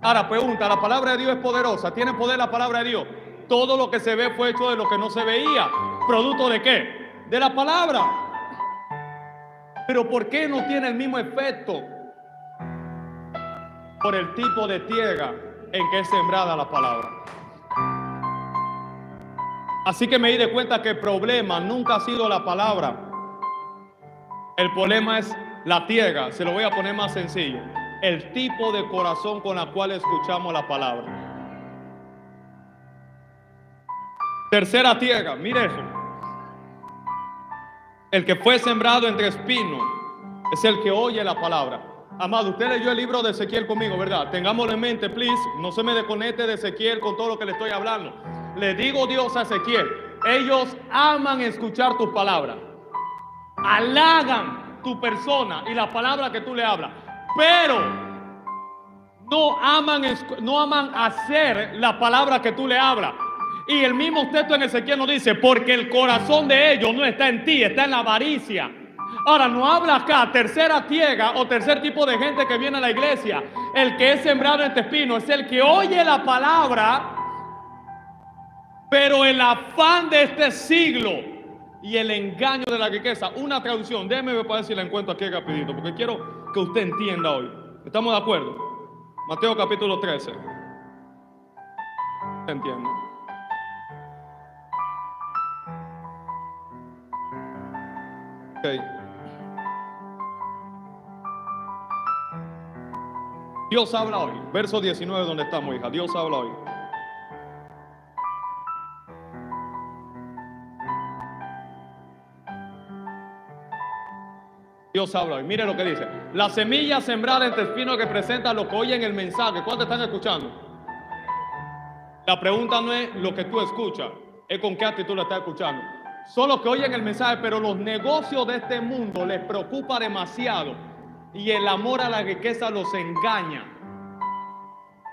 Ahora, pregunta. ¿La palabra de Dios es poderosa? ¿Tiene poder la palabra de Dios? Todo lo que se ve fue hecho de lo que no se veía. ¿Producto de qué? De la palabra. Pero ¿por qué no tiene el mismo efecto? Por el tipo de tierra en que es sembrada la palabra. Así que me di de cuenta que el problema nunca ha sido la palabra. El problema es la tierra. Se lo voy a poner más sencillo. El tipo de corazón con el cual escuchamos la palabra. Tercera tierra, mire eso. El que fue sembrado entre espinos es el que oye la palabra. Amado, usted leyó el libro de Ezequiel conmigo, ¿verdad? Tengámoslo en mente, please. No se me desconecte de Ezequiel con todo lo que le estoy hablando. Le digo Dios a Ezequiel, ellos aman escuchar tus palabras. Halagan tu persona y la palabra que tú le hablas. Pero no aman hacer la palabra que tú le hablas. Y el mismo texto en Ezequiel nos dice, porque el corazón de ellos no está en ti, está en la avaricia. Ahora, no habla acá, tercera tierra o tercer tipo de gente que viene a la iglesia. El que es sembrado entre espinos es el que oye la palabra, pero el afán de este siglo y el engaño de la riqueza. Una traducción, déjeme ver para ver si la encuentro aquí rapidito, porque quiero que usted entienda hoy. ¿Estamos de acuerdo? Mateo capítulo 13. ¿Entiende? Okay. Dios habla hoy. Verso 19 donde estamos, hija. Dios habla hoy. Dios habla hoy. Mire lo que dice. La semilla sembrada entre espinos que presenta lo que oyen el mensaje. ¿Cuántos están escuchando? La pregunta no es lo que tú escuchas, es con qué actitud lo estás escuchando. Son los que oyen el mensaje, pero los negocios de este mundo les preocupa demasiado y el amor a la riqueza los engaña.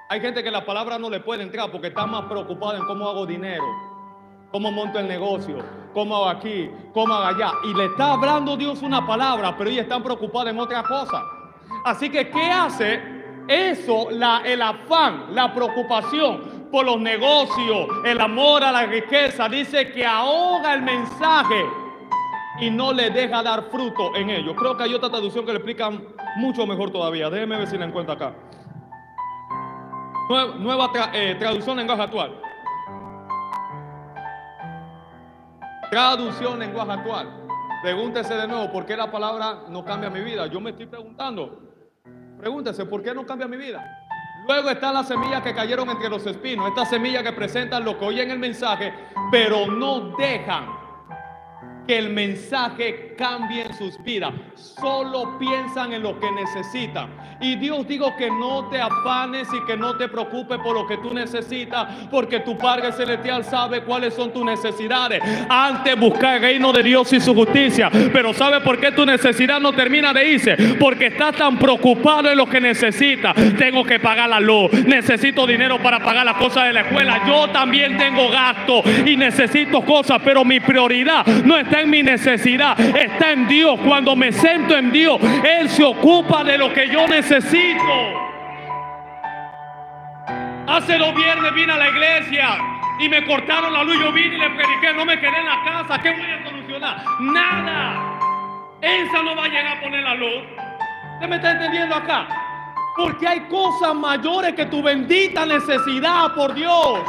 Hay gente que la palabra no le puede entrar porque está más preocupada en cómo hago dinero, cómo monto el negocio, cómo hago aquí, cómo hago allá. Y le está hablando Dios una palabra, pero ellos están preocupados en otra cosa. Así que, ¿qué hace eso? El afán, la preocupación por los negocios, el amor a la riqueza, dice que ahoga el mensaje y no le deja dar fruto en ello. Creo que hay otra traducción que le explica mucho mejor todavía. Déjeme ver si la encuentro acá. Nueva traducción lenguaje actual. Traducción lenguaje actual. Pregúntese de nuevo, ¿por qué la palabra no cambia mi vida? Yo me estoy preguntando. Pregúntese, ¿por qué no cambia mi vida? Luego están las semillas que cayeron entre los espinos. Estas semillas que presentan lo que oyen el mensaje, pero no dejan que el mensaje cambie en sus vidas. Solo piensan en lo que necesitan. Y Dios digo que no te afanes y que no te preocupes por lo que tú necesitas, porque tu Padre Celestial sabe cuáles son tus necesidades. Antes busca el reino de Dios y su justicia. Pero ¿sabe por qué tu necesidad no termina de irse? Porque estás tan preocupado en lo que necesitas. Tengo que pagar la luz, necesito dinero para pagar las cosas de la escuela. Yo también tengo gastos y necesito cosas, pero mi prioridad no está en mi necesidad, está en Dios. Cuando me siento en Dios, Él se ocupa de lo que yo necesito. Hace 2 viernes vine a la iglesia y me cortaron la luz. Yo vine y le prediqué, no me quedé en la casa. ¿Qué voy a solucionar? Nada. Esa no va a llegar a poner la luz. ¿Usted me está entendiendo acá? Porque hay cosas mayores que tu bendita necesidad, por Dios.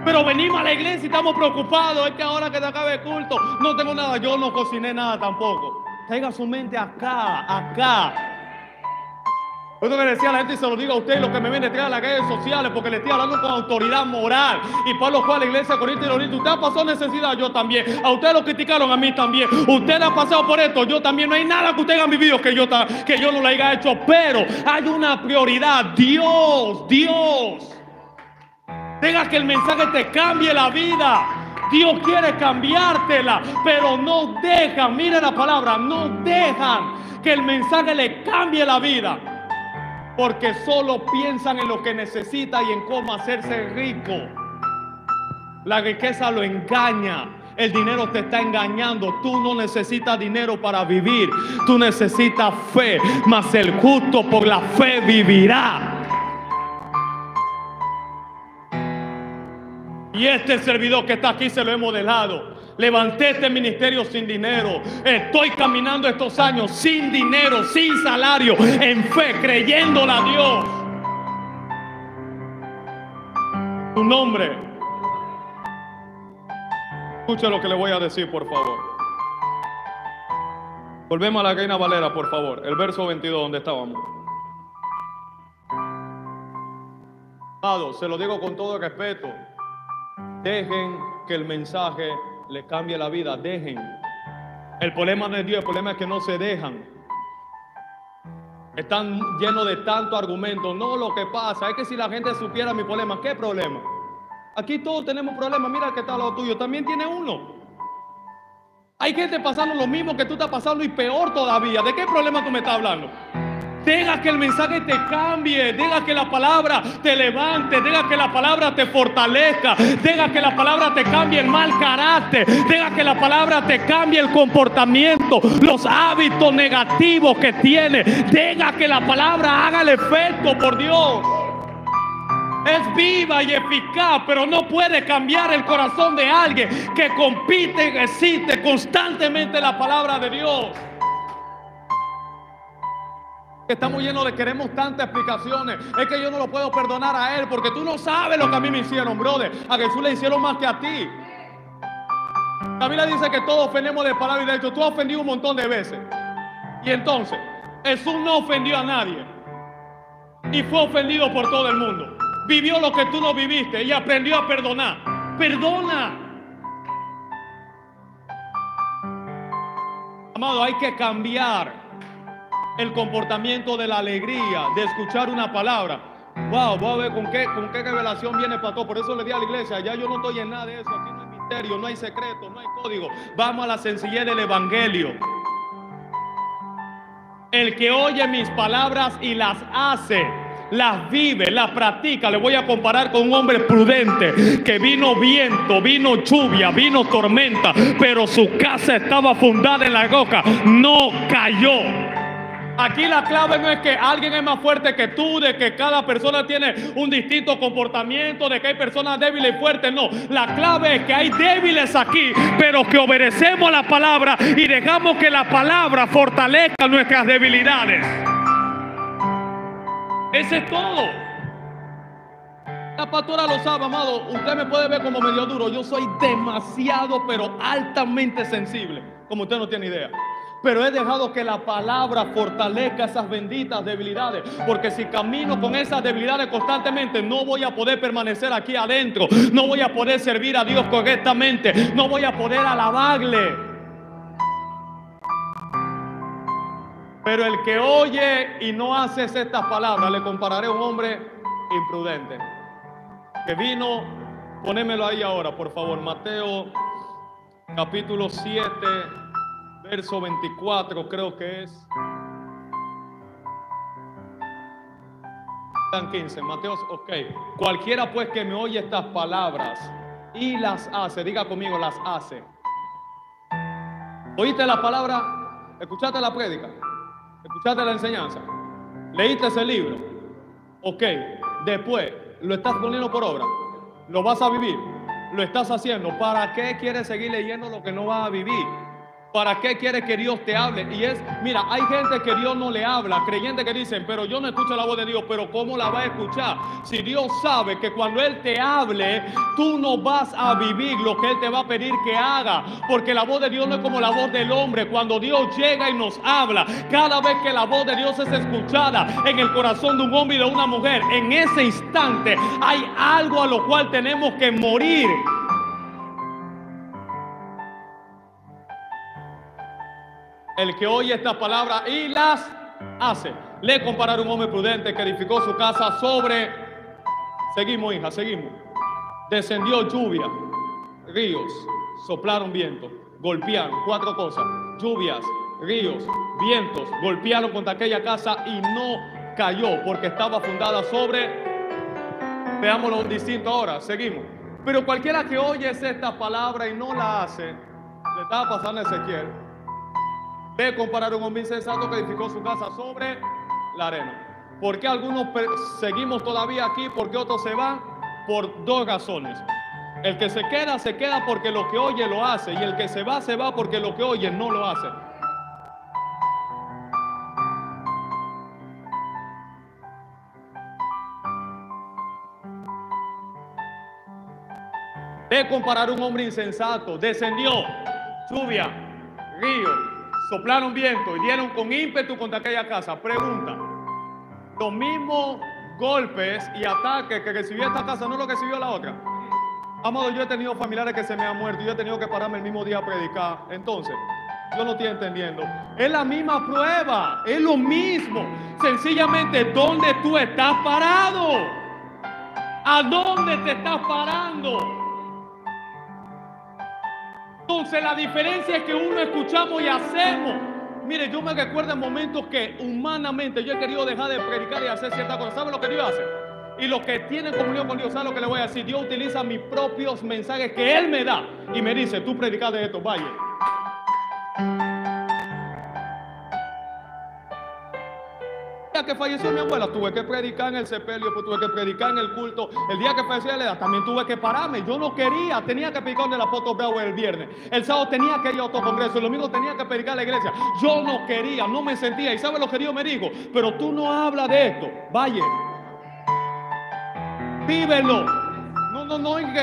Pero venimos a la iglesia y estamos preocupados. Es que ahora que se acabe el culto no tengo nada. Yo no cociné nada tampoco. Traiga su mente acá, acá. Esto que le decía a la gente, y se lo digo a usted, lo que me ven detrás de las redes sociales, porque le estoy hablando con autoridad moral. Y Pablo fue a la iglesia de Corinto y le dijo: usted ha pasado necesidad, yo también. A usted lo criticaron, a mí también. Usted ha pasado por esto, yo también. No hay nada que usted haya vivido que yo no lo haya hecho. Pero hay una prioridad: Dios. Deja que el mensaje te cambie la vida. Dios quiere cambiártela, pero no dejan, mire la palabra, no dejan que el mensaje le cambie la vida, porque solo piensan en lo que necesita y en cómo hacerse rico. La riqueza lo engaña. El dinero te está engañando. Tú no necesitas dinero para vivir. Tú necesitas fe, mas el justo por la fe vivirá. Y este servidor que está aquí se lo he modelado. Levanté este ministerio sin dinero. Estoy caminando estos años sin dinero, sin salario, en fe, creyéndole a Dios. Tu nombre. Escucha lo que le voy a decir, por favor. Volvemos a la Reina Valera, por favor. El verso 22, donde estábamos. Amado, se lo digo con todo respeto. Dejen que el mensaje le cambie la vida. Dejen. El problema no es Dios, el problema es que no se dejan. Están llenos de tanto argumento. No, lo que pasa es que si la gente supiera mi problema. ¿Qué problema? Aquí todos tenemos problemas. Mira el que está al lado tuyo, también tiene uno. Hay gente pasando lo mismo que tú estás pasando y peor todavía. ¿De qué problema tú me estás hablando? Deja que el mensaje te cambie, deja que la palabra te levante, deja que la palabra te fortalezca, deja que la palabra te cambie el mal carácter, deja que la palabra te cambie el comportamiento, los hábitos negativos que tiene. Deja que la palabra haga el efecto, por Dios. Es viva y eficaz, pero no puede cambiar el corazón de alguien que compite y resiste constantemente la palabra de Dios. Estamos llenos de queremos tantas explicaciones. Es que yo no lo puedo perdonar a él porque tú no sabes lo que a mí me hicieron, brother. A Jesús le hicieron más que a ti. La Biblia dice que todos ofendemos de palabra y de hecho. Tú has ofendido un montón de veces. Y entonces, Jesús no ofendió a nadie. Y fue ofendido por todo el mundo. Vivió lo que tú no viviste y aprendió a perdonar. Perdona. Amado, hay que cambiar el comportamiento de la alegría, de escuchar una palabra. Wow, voy a ver con qué revelación viene para todo. Por eso le di a la iglesia, ya yo no estoy en nada de eso. Aquí no hay misterio, no hay secreto, no hay código. Vamos a la sencillez del evangelio. El que oye mis palabras y las hace, las vive, las practica. Le voy a comparar con un hombre prudente que vino viento, vino lluvia, vino tormenta, pero su casa estaba fundada en la roca, no cayó. Aquí la clave no es que alguien es más fuerte que tú, de que cada persona tiene un distinto comportamiento, de que hay personas débiles y fuertes. No, la clave es que hay débiles aquí, pero que obedecemos la palabra y dejamos que la palabra fortalezca nuestras debilidades. Ese es todo. La pastora lo sabe, amado. Usted me puede ver como medio duro. Yo soy demasiado, pero altamente sensible, como usted no tiene idea. Pero he dejado que la palabra fortalezca esas benditas debilidades. Porque si camino con esas debilidades constantemente, no voy a poder permanecer aquí adentro. No voy a poder servir a Dios correctamente. No voy a poder alabarle. Pero el que oye y no hace estas palabras, le compararé a un hombre imprudente. Que vino, ponémelo ahí ahora, por favor. Mateo capítulo 7. Verso 24 creo que es. Están 15, Mateo, ok. Cualquiera pues que me oye estas palabras y las hace, diga conmigo, las hace. ¿Oíste la palabra? ¿Escuchaste la prédica? ¿Escuchaste la enseñanza? ¿Leíste ese libro? Ok, después, ¿lo estás poniendo por obra? ¿Lo vas a vivir? ¿Lo estás haciendo? ¿Para qué quieres seguir leyendo lo que no vas a vivir? ¿Para qué quiere que Dios te hable? Y es, mira, hay gente que Dios no le habla, creyentes que dicen, pero yo no escucho la voz de Dios. Pero ¿cómo la va a escuchar? Si Dios sabe que cuando Él te hable, tú no vas a vivir lo que Él te va a pedir que haga. Porque la voz de Dios no es como la voz del hombre. Cuando Dios llega y nos habla, cada vez que la voz de Dios es escuchada en el corazón de un hombre y de una mujer, en ese instante hay algo a lo cual tenemos que morir. El que oye estas palabras y las hace. Le compararon un hombre prudente que edificó su casa sobre... Seguimos, hija, seguimos. Descendió lluvia, ríos, soplaron vientos, golpearon, 4 cosas. Lluvias, ríos, vientos, golpearon contra aquella casa y no cayó porque estaba fundada sobre... Veámoslo distinto ahora, seguimos. Pero cualquiera que oye esta palabra y no la hace, le estaba pasando a Ezequiel. Ve comparar un hombre insensato que edificó su casa sobre la arena. ¿Por qué algunos seguimos todavía aquí? ¿Por qué otros se van? Por 2 razones. El que se queda porque lo que oye lo hace. Y el que se va porque lo que oye no lo hace. Ve comparar un hombre insensato. Descendió lluvia, río, soplaron viento y dieron con ímpetu contra aquella casa. Pregunta, los mismos golpes y ataques que recibió esta casa, ¿no es lo que recibió la otra? Amado, yo he tenido familiares que se me han muerto y yo he tenido que pararme el mismo día a predicar. Entonces, yo no estoy entendiendo. Es la misma prueba, es lo mismo. Sencillamente, ¿dónde tú estás parado? ¿A dónde te estás parando? Entonces la diferencia es que uno escuchamos y hacemos. Mire, yo me recuerdo en momentos que humanamente yo he querido dejar de predicar y hacer ciertas cosas. ¿Sabe lo que Dios hace? Y los que tienen comunión con Dios, ¿sabe lo que le voy a decir? Dios utiliza mis propios mensajes que Él me da y me dice, tú predicas de esto, vaya. El día que falleció mi abuela, tuve que predicar en el sepelio, pues tuve que predicar en el culto. El día que falleció la edad, también tuve que pararme. Yo no quería, tenía que predicar del apóstol Bravo el viernes. El sábado tenía que ir a otro congreso, el domingo tenía que predicar en la iglesia. Yo no quería, no me sentía. ¿Y sabe lo que Dios me dijo? Pero tú no hablas de esto, vaya. Vívelo.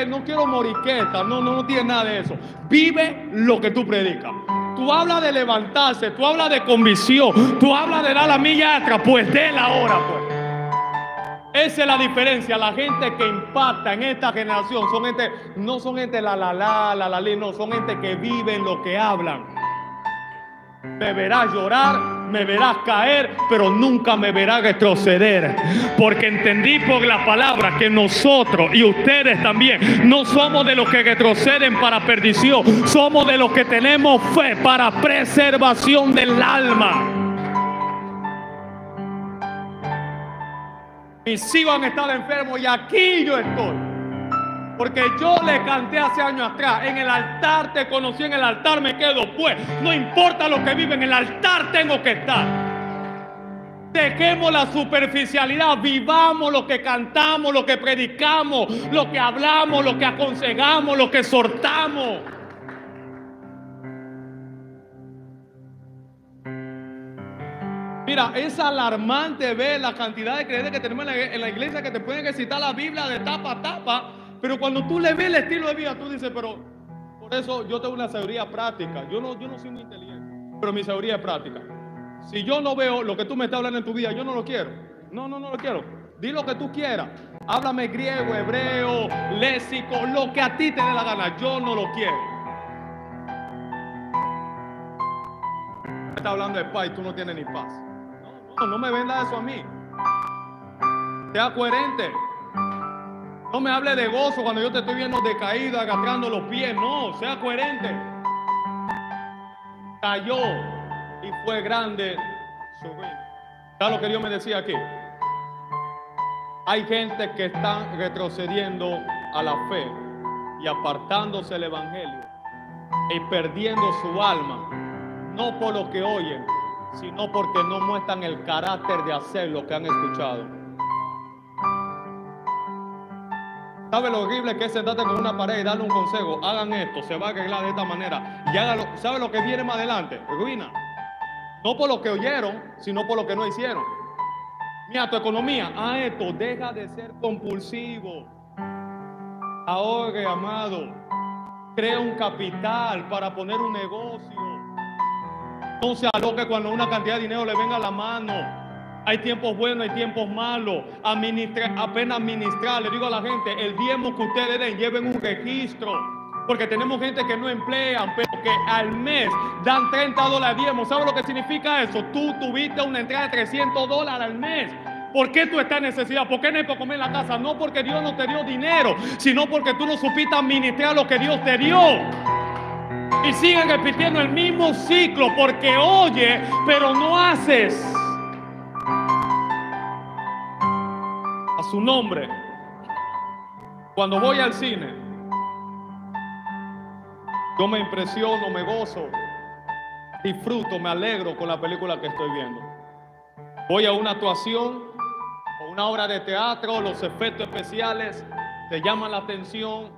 No quiero moriqueta, no tiene nada de eso. Vive lo que tú predicas. Tú hablas de levantarse, tú hablas de convicción, tú hablas de dar la milla extra, pues déla ahora, pues. Esa es la diferencia. La gente que impacta en esta generación son gente, no son gente no, son gente que viven lo que hablan. Me verás llorar, me verás caer, pero nunca me verás retroceder. Porque entendí por la palabra que nosotros y ustedes también no somos de los que retroceden para perdición. Somos de los que tenemos fe para preservación del alma. Mis hijos han estado enfermos y aquí yo estoy. Porque yo le canté hace años atrás, en el altar te conocí, en el altar me quedo, pues no importa lo que vive, en el altar tengo que estar. Dejemos la superficialidad, vivamos lo que cantamos, lo que predicamos, lo que hablamos, lo que aconsejamos, lo que exhortamos. Mira, es alarmante ver la cantidad de creyentes que tenemos en la iglesia que te pueden recitar la Biblia de tapa a tapa. Pero cuando tú le ves el estilo de vida, tú dices, pero por eso yo tengo una sabiduría práctica. Yo no soy muy inteligente, pero mi sabiduría es práctica. Si yo no veo lo que tú me estás hablando en tu vida, yo no lo quiero. No lo quiero. Di lo que tú quieras. Háblame griego, hebreo, léxico, lo que a ti te dé la gana. Yo no lo quiero. Me está hablando de paz y tú no tienes ni paz. No me vendas eso a mí. Sea coherente. No me hable de gozo cuando yo te estoy viendo decaído, agatrando los pies. No, sea coherente. Cayó y fue grande su ruina. ¿Sabes lo que Dios me decía aquí? Hay gente que está retrocediendo a la fe y apartándose del evangelio y perdiendo su alma, no por lo que oyen, sino porque no muestran el carácter de hacer lo que han escuchado. ¿Sabe lo horrible que es sentarte con una pared y darle un consejo? Hagan esto, se va a arreglar de esta manera. Y hágalo. ¿Sabe lo que viene más adelante? Ruina. No por lo que oyeron, sino por lo que no hicieron. Mira, tu economía, esto, deja de ser compulsivo. Ahorre, amado. Crea un capital para poner un negocio. No se aloque cuando una cantidad de dinero le venga a la mano. Hay tiempos buenos, hay tiempos malos. Apenas administrar, le digo a la gente, el diezmo que ustedes den, lleven un registro. Porque tenemos gente que no emplean, pero que al mes dan $30 diezmo. ¿Sabes lo que significa eso? Tú tuviste una entrada de $300 al mes. ¿Por qué tú estás en necesidad? ¿Por qué no hay para comer en la casa? No porque Dios no te dio dinero, sino porque tú no supiste administrar lo que Dios te dio. Y siguen repitiendo el mismo ciclo porque oye, pero no haces. A su nombre. Cuando voy al cine, yo me impresiono, me gozo, disfruto, me alegro con la película que estoy viendo. Voy a una actuación o una obra de teatro, los efectos especiales te llaman la atención,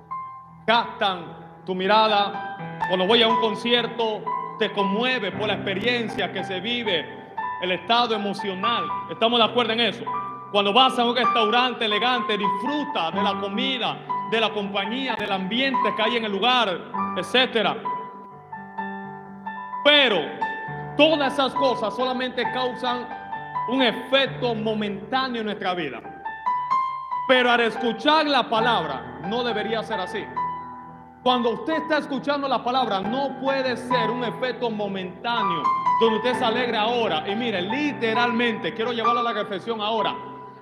captan tu mirada. Cuando voy a un concierto, te conmueve por la experiencia que se vive, el estado emocional. ¿Estamos de acuerdo en eso? Cuando vas a un restaurante elegante, disfruta de la comida, de la compañía, del ambiente que hay en el lugar, etcétera. Pero todas esas cosas solamente causan un efecto momentáneo en nuestra vida. Pero al escuchar la palabra, no debería ser así. Cuando usted está escuchando la palabra, no puede ser un efecto momentáneo, donde usted se alegra ahora. Y mire, literalmente, quiero llevarlo a la reflexión ahora.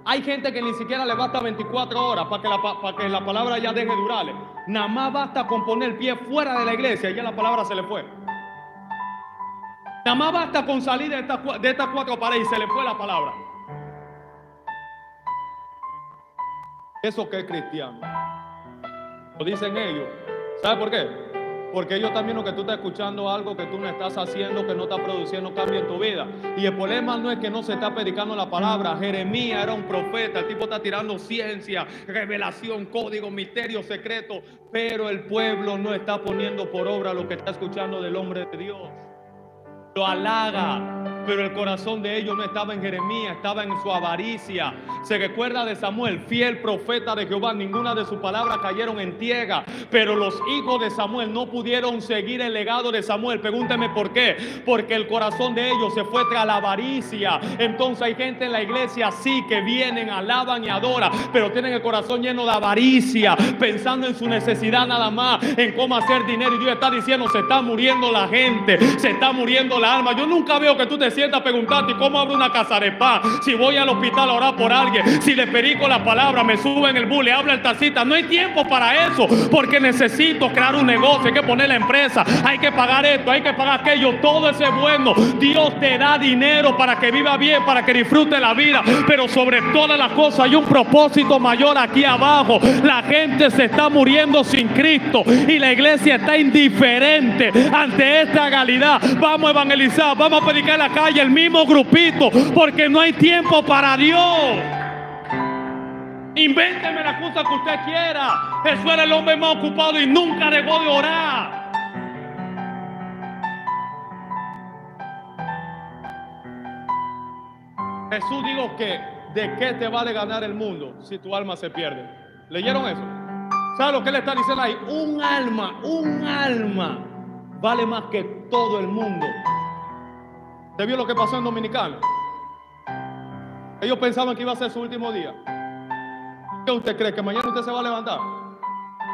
Hay gente que ni siquiera le basta 24 horas para que la palabra ya deje de durarle. Nada más basta con poner el pie fuera de la iglesia y ya la palabra se le fue. Nada más basta con salir de estas cuatro paredes y se le fue la palabra. ¿Eso qué es cristiano? Lo dicen ellos. ¿Sabe por qué? Porque ellos también, que tú estás escuchando algo que tú no estás haciendo, que no está produciendo cambio en tu vida. Y el problema no es que no se está predicando la palabra. Jeremías era un profeta, el tipo está tirando ciencia, revelación, código, misterio, secreto, pero el pueblo no está poniendo por obra lo que está escuchando del hombre de Dios. Lo halaga, pero el corazón de ellos no estaba en Jeremías, estaba en su avaricia. Se recuerda de Samuel, fiel profeta de Jehová, ninguna de sus palabras cayeron en tierra, pero los hijos de Samuel no pudieron seguir el legado de Samuel. Pregúnteme por qué. Porque el corazón de ellos se fue tras la avaricia. Entonces hay gente en la iglesia así que vienen, alaban y adoran, pero tienen el corazón lleno de avaricia, pensando en su necesidad nada más, en cómo hacer dinero. Y Dios está diciendo, se está muriendo la gente, se está muriendo la alma. Yo nunca veo que tú te sientas a preguntarte cómo abro una casa de paz, si voy al hospital a orar por alguien, si le predico la palabra, me subo en el bus, le hablo el taxista. No hay tiempo para eso, porque necesito crear un negocio, hay que poner la empresa, hay que pagar esto, hay que pagar aquello. Todo eso es bueno. Dios te da dinero para que viva bien, para que disfrute la vida, pero sobre todas las cosas hay un propósito mayor aquí abajo. La gente se está muriendo sin Cristo y la iglesia está indiferente ante esta realidad. Vamos a evangelizar, vamos a predicar en la calle el mismo grupito, porque no hay tiempo para Dios. Invénteme la cosa que usted quiera. Jesús era el hombre más ocupado y nunca dejó de orar. Jesús dijo que ¿de qué te vale ganar el mundo si tu alma se pierde? ¿Leyeron eso? ¿Sabe lo que le está diciendo ahí? Un alma vale más que todo el mundo. ¿Te vio lo que pasó en Dominicana? Ellos pensaban que iba a ser su último día. ¿Qué usted cree? ¿Que mañana usted se va a levantar?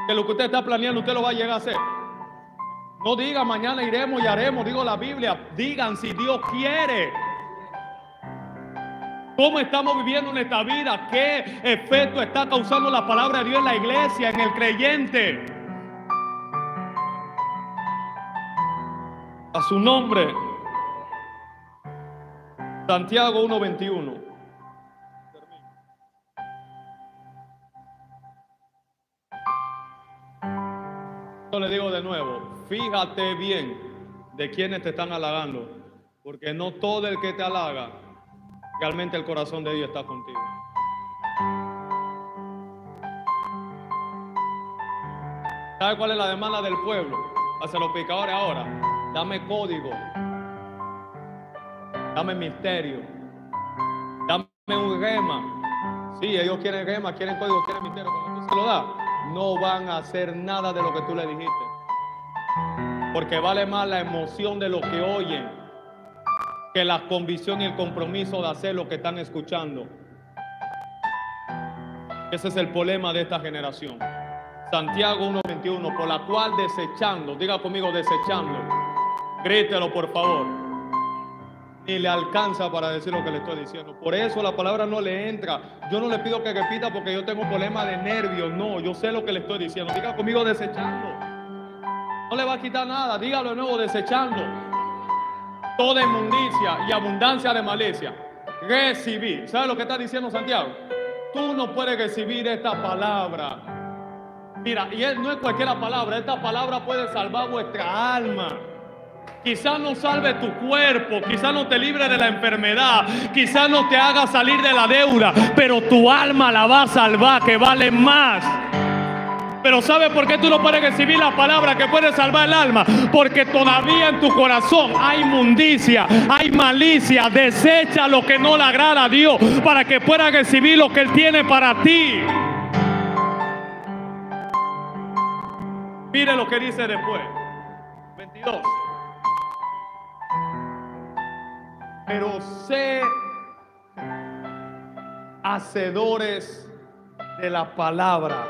¿Que lo que usted está planeando usted lo va a llegar a hacer? No diga mañana iremos y haremos, digo la Biblia. Digan si Dios quiere. ¿Cómo estamos viviendo en esta vida? ¿Qué efecto está causando la palabra de Dios en la iglesia, en el creyente? A su nombre. Santiago 1:21. Yo le digo de nuevo, fíjate bien de quienes te están halagando, porque no todo el que te halaga, realmente el corazón de Dios está contigo. ¿Sabe cuál es la demanda del pueblo hacia los pecadores ahora? Dame código, dame misterio, dame un rema. Sí, ellos quieren rema, quieren código, quieren misterio. Cuando tú se lo das, no van a hacer nada de lo que tú le dijiste, porque vale más la emoción de lo que oyen que la convicción y el compromiso de hacer lo que están escuchando. Ese es el problema de esta generación. Santiago 1:21, por la cual desechando, diga conmigo desechando, grítelo por favor, ni le alcanza para decir lo que le estoy diciendo. Por eso la palabra no le entra. Yo no le pido que repita porque yo tengo un problema de nervios, no, yo sé lo que le estoy diciendo. Diga conmigo desechando, no le va a quitar nada, dígalo de nuevo, desechando toda inmundicia y abundancia de malicia. Recibir, ¿sabe lo que está diciendo Santiago? Tú no puedes recibir esta palabra. Mira, y no es cualquier palabra, esta palabra puede salvar vuestra alma. Quizás no salve tu cuerpo, quizás no te libre de la enfermedad, quizás no te haga salir de la deuda, pero tu alma la va a salvar, que vale más. Pero ¿sabe por qué tú no puedes recibir la palabra que puede salvar el alma? Porque todavía en tu corazón hay inmundicia, hay malicia. Desecha lo que no le agrada a Dios para que puedas recibir lo que Él tiene para ti. Mire lo que dice después, 22. Pero sé hacedores de la palabra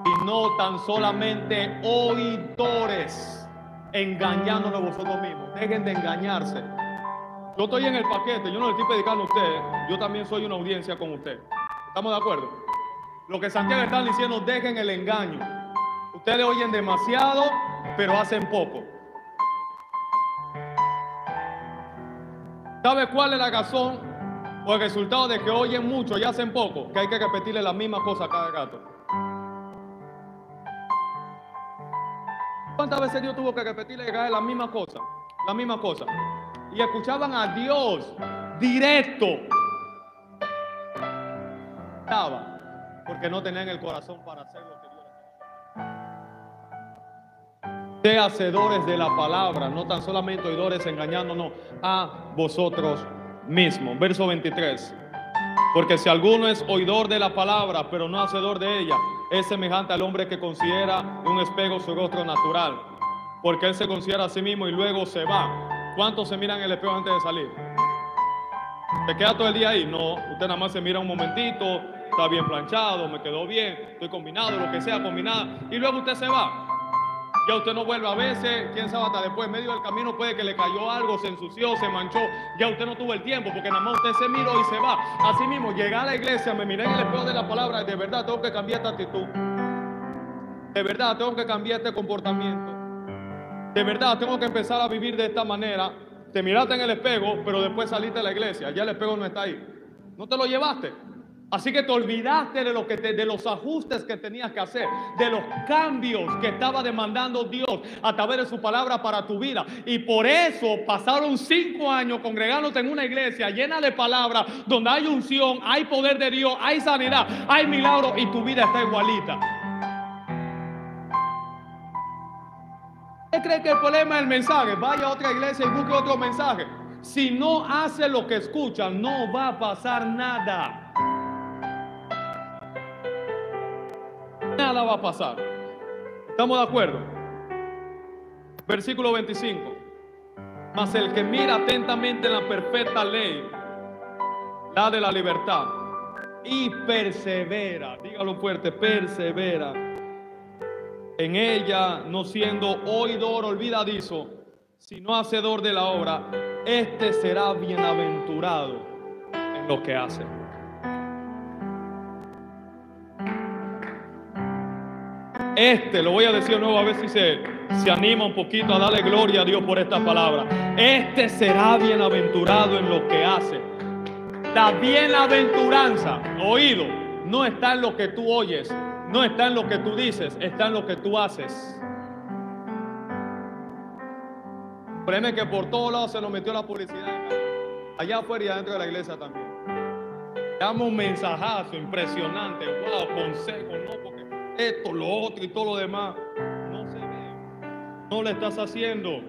y no tan solamente oidores, engañándonos vosotros mismos. Dejen de engañarse. Yo estoy en el paquete, yo no le estoy predicando a ustedes, yo también soy una audiencia con ustedes. ¿Estamos de acuerdo? Lo que Santiago está diciendo, dejen el engaño. Ustedes oyen demasiado, pero hacen poco. ¿Sabe cuál es la razón o el resultado de que oyen mucho y hacen poco? Que hay que repetirle la misma cosa cada rato. ¿Cuántas veces Dios tuvo que repetirle la misma cosa? La misma cosa. Y escuchaban a Dios directo. Estaba. Porque no tenían el corazón para hacer lo que Dios les dice. Sé hacedores de la palabra, no tan solamente oidores, engañándonos a vosotros mismos. Verso 23. Porque si alguno es oidor de la palabra, pero no hacedor de ella, es semejante al hombre que considera en un espejo su rostro natural. Porque él se considera a sí mismo y luego se va. ¿Cuántos se miran en el espejo antes de salir? ¿Se queda todo el día ahí? No, usted nada más se mira un momentito. Está bien planchado, me quedó bien, estoy combinado, lo que sea, combinada. Y luego usted se va. Ya usted no vuelve a veces, quién sabe, hasta después, en medio del camino puede que le cayó algo, se ensució, se manchó. Ya usted no tuvo el tiempo, porque nada más usted se miró y se va. Así mismo, llegar a la iglesia, me miré en el espejo de la palabra, y de verdad tengo que cambiar esta actitud. De verdad tengo que cambiar este comportamiento. De verdad tengo que empezar a vivir de esta manera. Te miraste en el espejo, pero después saliste de la iglesia, ya el espejo no está ahí. No te lo llevaste. Así que te olvidaste de los ajustes que tenías que hacer, de los cambios que estaba demandando Dios a través de su palabra para tu vida. Y por eso pasaron 5 años congregándote en una iglesia llena de palabras, donde hay unción, hay poder de Dios, hay sanidad, hay milagros, y tu vida está igualita. ¿Usted cree que el problema es el mensaje? Vaya a otra iglesia y busque otro mensaje. Si no hace lo que escucha, no va a pasar nada. Nada va a pasar. ¿Estamos de acuerdo? Versículo 25. Mas el que mira atentamente en la perfecta ley, la de la libertad, y persevera, dígalo fuerte, persevera en ella, no siendo oidor olvidadizo, sino hacedor de la obra, este será bienaventurado en lo que hace. Lo voy a decir de nuevo, a ver si se anima un poquito a darle gloria a Dios por esta palabra. Este será bienaventurado en lo que hace. La bienaventuranza, oído, no está en lo que tú oyes, no está en lo que tú dices, está en lo que tú haces. Créeme que por todos lados se nos metió la publicidad, allá afuera y adentro de la iglesia también. Damos un mensajazo impresionante, wow, consejo, no, porque esto, lo otro y todo lo demás. No se ve. No lo estás haciendo.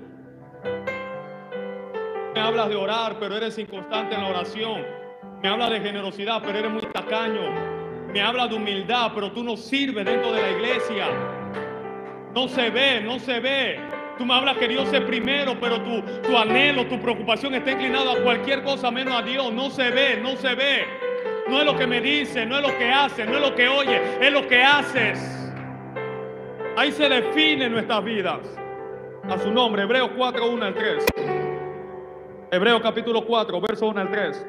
Me hablas de orar, pero eres inconstante en la oración. Me hablas de generosidad, pero eres muy tacaño. Me hablas de humildad, pero tú no sirves dentro de la iglesia. No se ve, no se ve. Tú me hablas que Dios es primero, pero tu anhelo, tu preocupación está inclinado a cualquier cosa menos a Dios. No se ve, no se ve. No es lo que me dice, no es lo que hace, no es lo que oye, es lo que haces. Ahí se define nuestras vidas. A su nombre, Hebreos 4, 1 al 3. Hebreos capítulo 4, verso 1 al 3.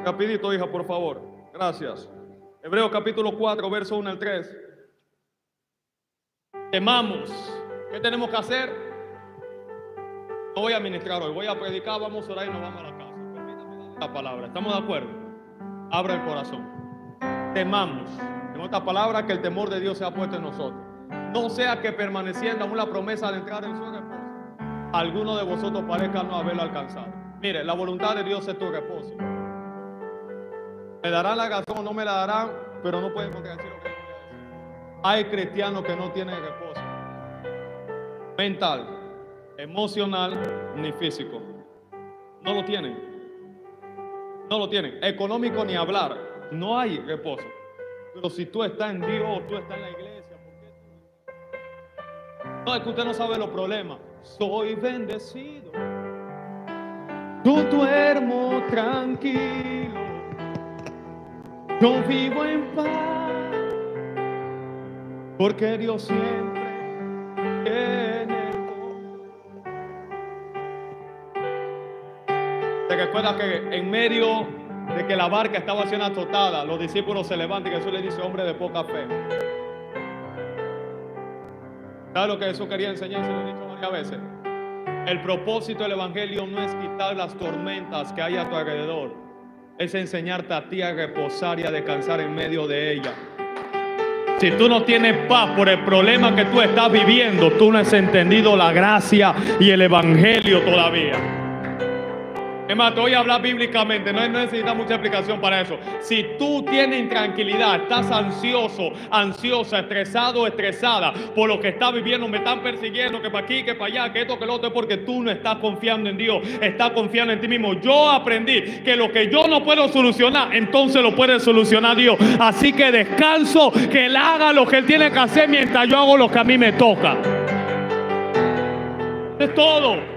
Rapidito, hija, por favor. Gracias. Hebreos capítulo 4, verso 1 al 3. Temamos. ¿Qué tenemos que hacer? No voy a ministrar hoy, voy a predicar, vamos a orar y nos vamos a la casa. Permítame darle la palabra. ¿Estamos de acuerdo? Abra el corazón. Temamos. En otras palabras, que el temor de Dios sea puesto en nosotros. No sea que permaneciendo aún la promesa de entrar en su reposo, alguno de vosotros parezca no haberlo alcanzado. Mire, la voluntad de Dios es tu reposo. Me darán la razón o no me la darán, pero no pueden contradecir lo que yo voy a decir. Hay cristianos que no tienen reposo mental, emocional ni físico. No lo tienen. No lo tienen. Económico ni hablar. No hay reposo. Pero si tú estás en Dios, tú estás en la iglesia, ¿por qué tú? No, es que usted no sabe los problemas. Soy bendecido. Yo duermo tranquilo. Yo vivo en paz. Porque Dios siempre tiene el control. ¿Te recuerdas que en medio de que la barca estaba siendo azotada, los discípulos se levantan y Jesús le dice: hombre de poca fe? ¿Sabes lo que Jesús quería enseñar? Se lo he dicho varias veces. El propósito del evangelio no es quitar las tormentas que hay a tu alrededor, es enseñarte a ti a reposar y a descansar en medio de ellas. Si tú no tienes paz por el problema que tú estás viviendo, tú no has entendido la gracia y el evangelio todavía. Es más, te voy a hablar bíblicamente, no necesitas mucha explicación para eso. Si tú tienes intranquilidad, estás ansioso, ansiosa, estresado, estresada por lo que estás viviendo, me están persiguiendo, que para aquí, que para allá, que esto, que lo otro, es porque tú no estás confiando en Dios, estás confiando en ti mismo. Yo aprendí que lo que yo no puedo solucionar, entonces lo puede solucionar Dios. Así que descanso, que Él haga lo que Él tiene que hacer mientras yo hago lo que a mí me toca. Es todo.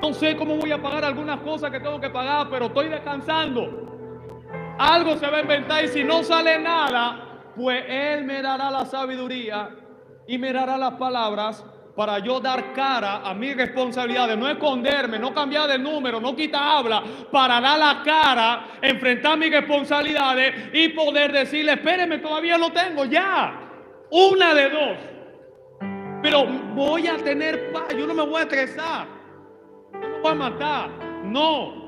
No sé cómo voy a pagar algunas cosas que tengo que pagar, pero estoy descansando. Algo se va a inventar y si no sale nada, pues Él me dará la sabiduría y me dará las palabras para yo dar cara a mis responsabilidades. No esconderme, no cambiar de número, no quitar habla, para dar la cara, enfrentar mis responsabilidades y poder decirle: espéreme, todavía lo tengo, ya. Una de dos. Pero voy a tener paz, yo no me voy a estresar. No me voy a matar, no.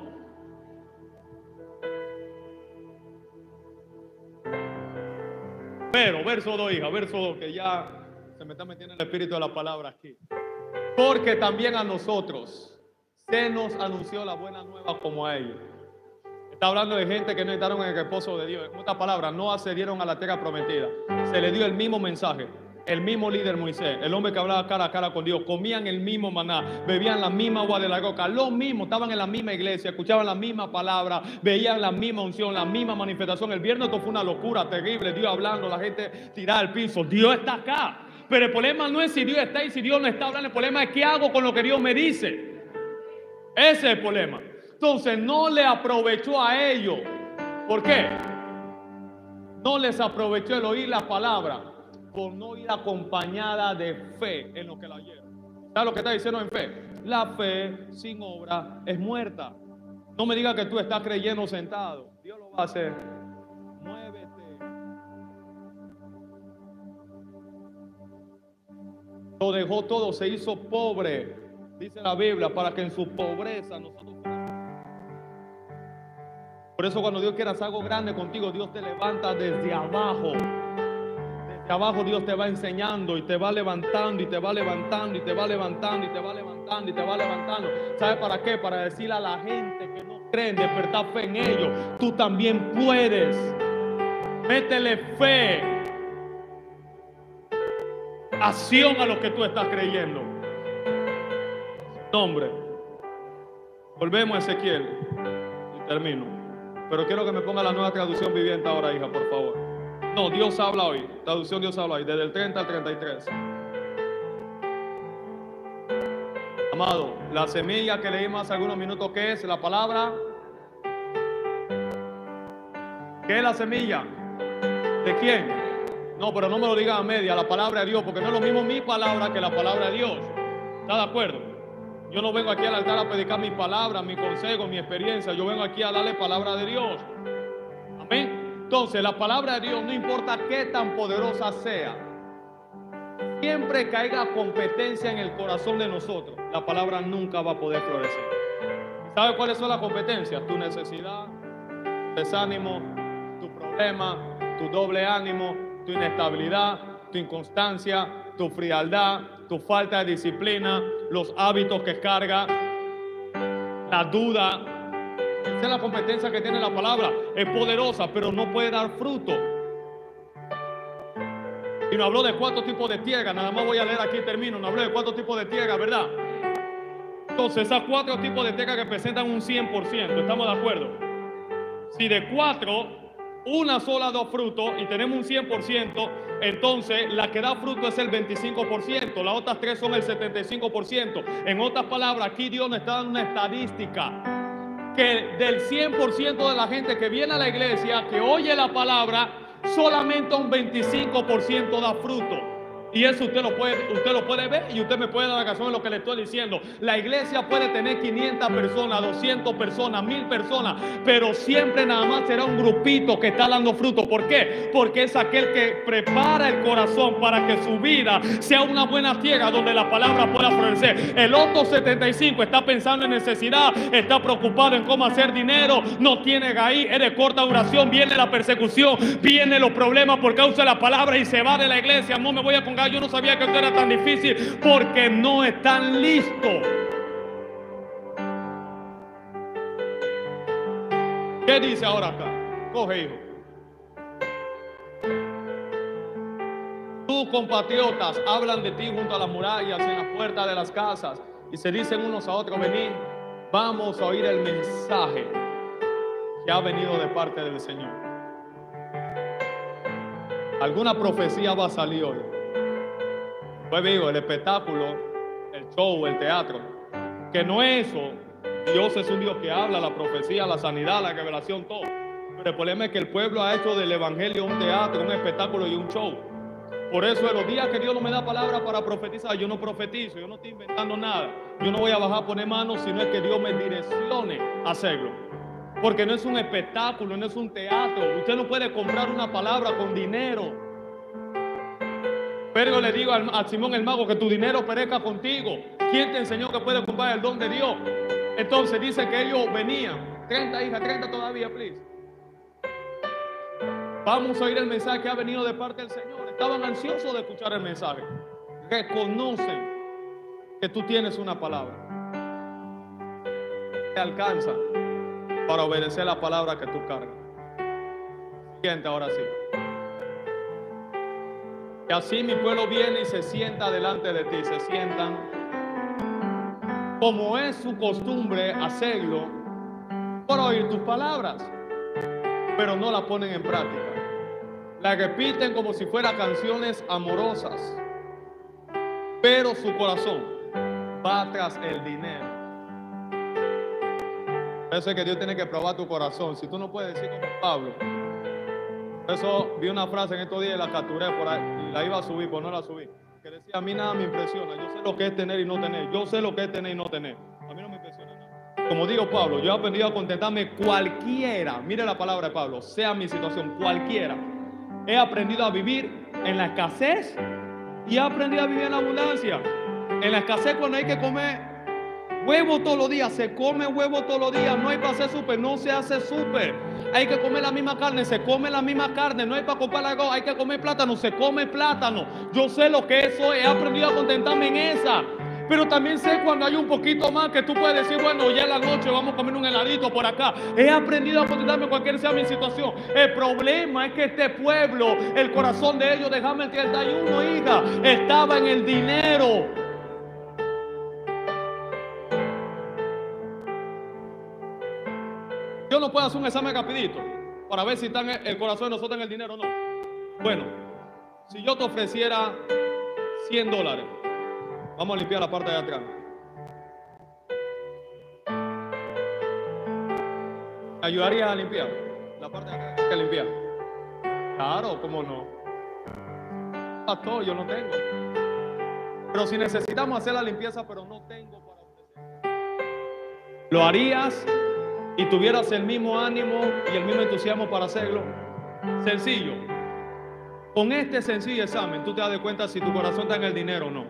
Pero, verso 2, hija, verso 2, que ya se me está metiendo el espíritu de la palabra aquí. Porque también a nosotros se nos anunció la buena nueva como a ellos. Está hablando de gente que no entraron en el reposo de Dios. En otras palabras, no accedieron a la tierra prometida. Se le dio el mismo mensaje. El mismo líder Moisés, el hombre que hablaba cara a cara con Dios, comían el mismo maná, bebían la misma agua de la roca, lo mismo, estaban en la misma iglesia, escuchaban la misma palabra, veían la misma unción, la misma manifestación. El viernes esto fue una locura terrible, Dios hablando, la gente tirada al piso. Dios está acá, pero el problema no es si Dios está y si Dios no está hablando, el problema es qué hago con lo que Dios me dice. Ese es el problema. Entonces no le aprovechó a ellos. ¿Por qué? No les aprovechó el oír la palabra por no ir acompañada de fe en lo que la oyeron. ¿Sabes lo que está diciendo en fe? La fe sin obra es muerta. No me digas que tú estás creyendo sentado. Dios lo va a hacer. Muévete. Lo dejó todo, se hizo pobre, dice la Biblia, para que en su pobreza nosotros fuéramos. Por eso cuando Dios quiere hacer algo grande contigo, Dios te levanta desde abajo. Abajo Dios te va enseñando y te va levantando y te va levantando y te va levantando y te va levantando y te va levantando. ¿Sabe para qué? Para decirle a la gente que no creen, despertar fe en ellos. Tú también puedes. Métele fe. acción a lo que tú estás creyendo. Nombre. Volvemos a Ezequiel y termino. Pero quiero que me ponga la Nueva Traducción Viviente ahora, hija, por favor. No, Dios habla hoy. Traducción Dios habla hoy, desde el 30 al 33. Amado, la semilla que leímos hace algunos minutos, ¿qué es? La palabra. ¿Qué es la semilla? ¿De quién? No, pero no me lo digan a media, la palabra de Dios, porque no es lo mismo mi palabra que la palabra de Dios. ¿Está de acuerdo? Yo no vengo aquí al altar a predicar mi palabra, mi consejo, mi experiencia. Yo vengo aquí a darle palabra de Dios. Amén. Entonces, la palabra de Dios, no importa qué tan poderosa sea, siempre que haya competencia en el corazón de nosotros, la palabra nunca va a poder florecer. ¿Sabes cuáles son las competencias? Tu necesidad, tu desánimo, tu problema, tu doble ánimo, tu inestabilidad, tu inconstancia, tu frialdad, tu falta de disciplina, los hábitos que carga, la duda. Esa es la competencia que tiene la palabra. Es poderosa, pero no puede dar fruto. Y nos habló de 4 tipos de tierra. Nada más voy a leer aquí y termino. Nos habló de 4 tipos de tierra, ¿verdad? Entonces, esas 4 tipos de tierra representan un 100%. ¿Estamos de acuerdo? Si de 4, una sola da fruto y tenemos un 100%, entonces la que da fruto es el 25%. Las otras 3 son el 75%. En otras palabras, aquí Dios nos está dando una estadística. Que del 100% de la gente que viene a la iglesia, que oye la palabra, solamente un 25% da fruto. Y eso usted lo puede ver y usted me puede dar la razón en lo que le estoy diciendo. La iglesia puede tener 500 personas, 200 personas, 1000 personas, pero siempre nada más será un grupito que está dando fruto. ¿Por qué? Porque es aquel que prepara el corazón para que su vida sea una buena tierra donde la palabra pueda florecer. El otro 75 está pensando en necesidad, está preocupado en cómo hacer dinero, no tiene raíz, es de corta duración, viene la persecución, vienen los problemas por causa de la palabra y se va de la iglesia. No me voy a congregar, yo no sabía que esto era tan difícil, porque no están listos. ¿Qué dice ahora acá? Coge, hijo. Tus compatriotas hablan de ti junto a las murallas, en las puertas de las casas, y se dicen unos a otros: venid, vamos a oír el mensaje que ha venido de parte del Señor. Alguna profecía va a salir hoy. Pues digo, el espectáculo, el show, el teatro, que no es eso. Dios es un Dios que habla, la profecía, la sanidad, la revelación, todo. Pero el problema es que el pueblo ha hecho del evangelio un teatro, un espectáculo y un show. Por eso en los días que Dios no me da palabra para profetizar, yo no profetizo, yo no estoy inventando nada. Yo no voy a bajar a poner manos, sino es que Dios me direccione a hacerlo. Porque no es un espectáculo, no es un teatro. Usted no puede comprar una palabra con dinero. Pero le digo a Simón el mago que tu dinero perezca contigo. ¿Quién te enseñó que puedes comprar el don de Dios? Entonces dice que ellos venían. 30 hijas, 30 todavía, please. Vamos a oír el mensaje que ha venido de parte del Señor. Estaban ansiosos de escuchar el mensaje. Reconocen que tú tienes una palabra. Te alcanza para obedecer la palabra que tú cargas. Siguiente, ahora sí. Y así mi pueblo viene y se sienta delante de ti. Se sientan como es su costumbre hacerlo para oír tus palabras, pero no la ponen en práctica. La repiten como si fueran canciones amorosas, pero su corazón va tras el dinero. Por eso es que Dios tiene que probar tu corazón. Si tú no puedes decir como Pablo. Por eso vi una frase en estos días y la capturé por ahí y la iba a subir, pero no la subí. Que decía: a mí nada me impresiona. Yo sé lo que es tener y no tener. Yo sé lo que es tener y no tener. A mí no me impresiona nada. Como digo Pablo, yo he aprendido a contentarme cualquiera. Mire la palabra de Pablo. Sea mi situación, cualquiera. He aprendido a vivir en la escasez y he aprendido a vivir en la abundancia. En la escasez, cuando hay que comer huevo todos los días, se come huevo todos los días. No hay para hacer súper, no se hace súper. Hay que comer la misma carne, se come la misma carne. No hay para comprar algo, hay que comer plátano, se come plátano. Yo sé lo que eso es, he aprendido a contentarme en esa. Pero también sé cuando hay un poquito más que tú puedes decir, bueno, ya en la noche vamos a comer un heladito por acá. He aprendido a contentarme cualquier sea mi situación. El problema es que este pueblo, el corazón de ellos, déjame el 31, hija, estaba en el dinero. Yo no puedo hacer un examen rapidito para ver si está el corazón de nosotros en el dinero o no. Bueno, si yo te ofreciera $100, vamos a limpiar la parte de atrás. ¿Me ayudarías a limpiar la parte de atrás que limpiar? Claro, ¿cómo no? Pastor, yo no tengo. Pero si necesitamos hacer la limpieza, pero no tengo para ofrecer, ¿lo harías y tuvieras el mismo ánimo y el mismo entusiasmo para hacerlo? Sencillo. Con este sencillo examen tú te das cuenta si tu corazón está en el dinero o no.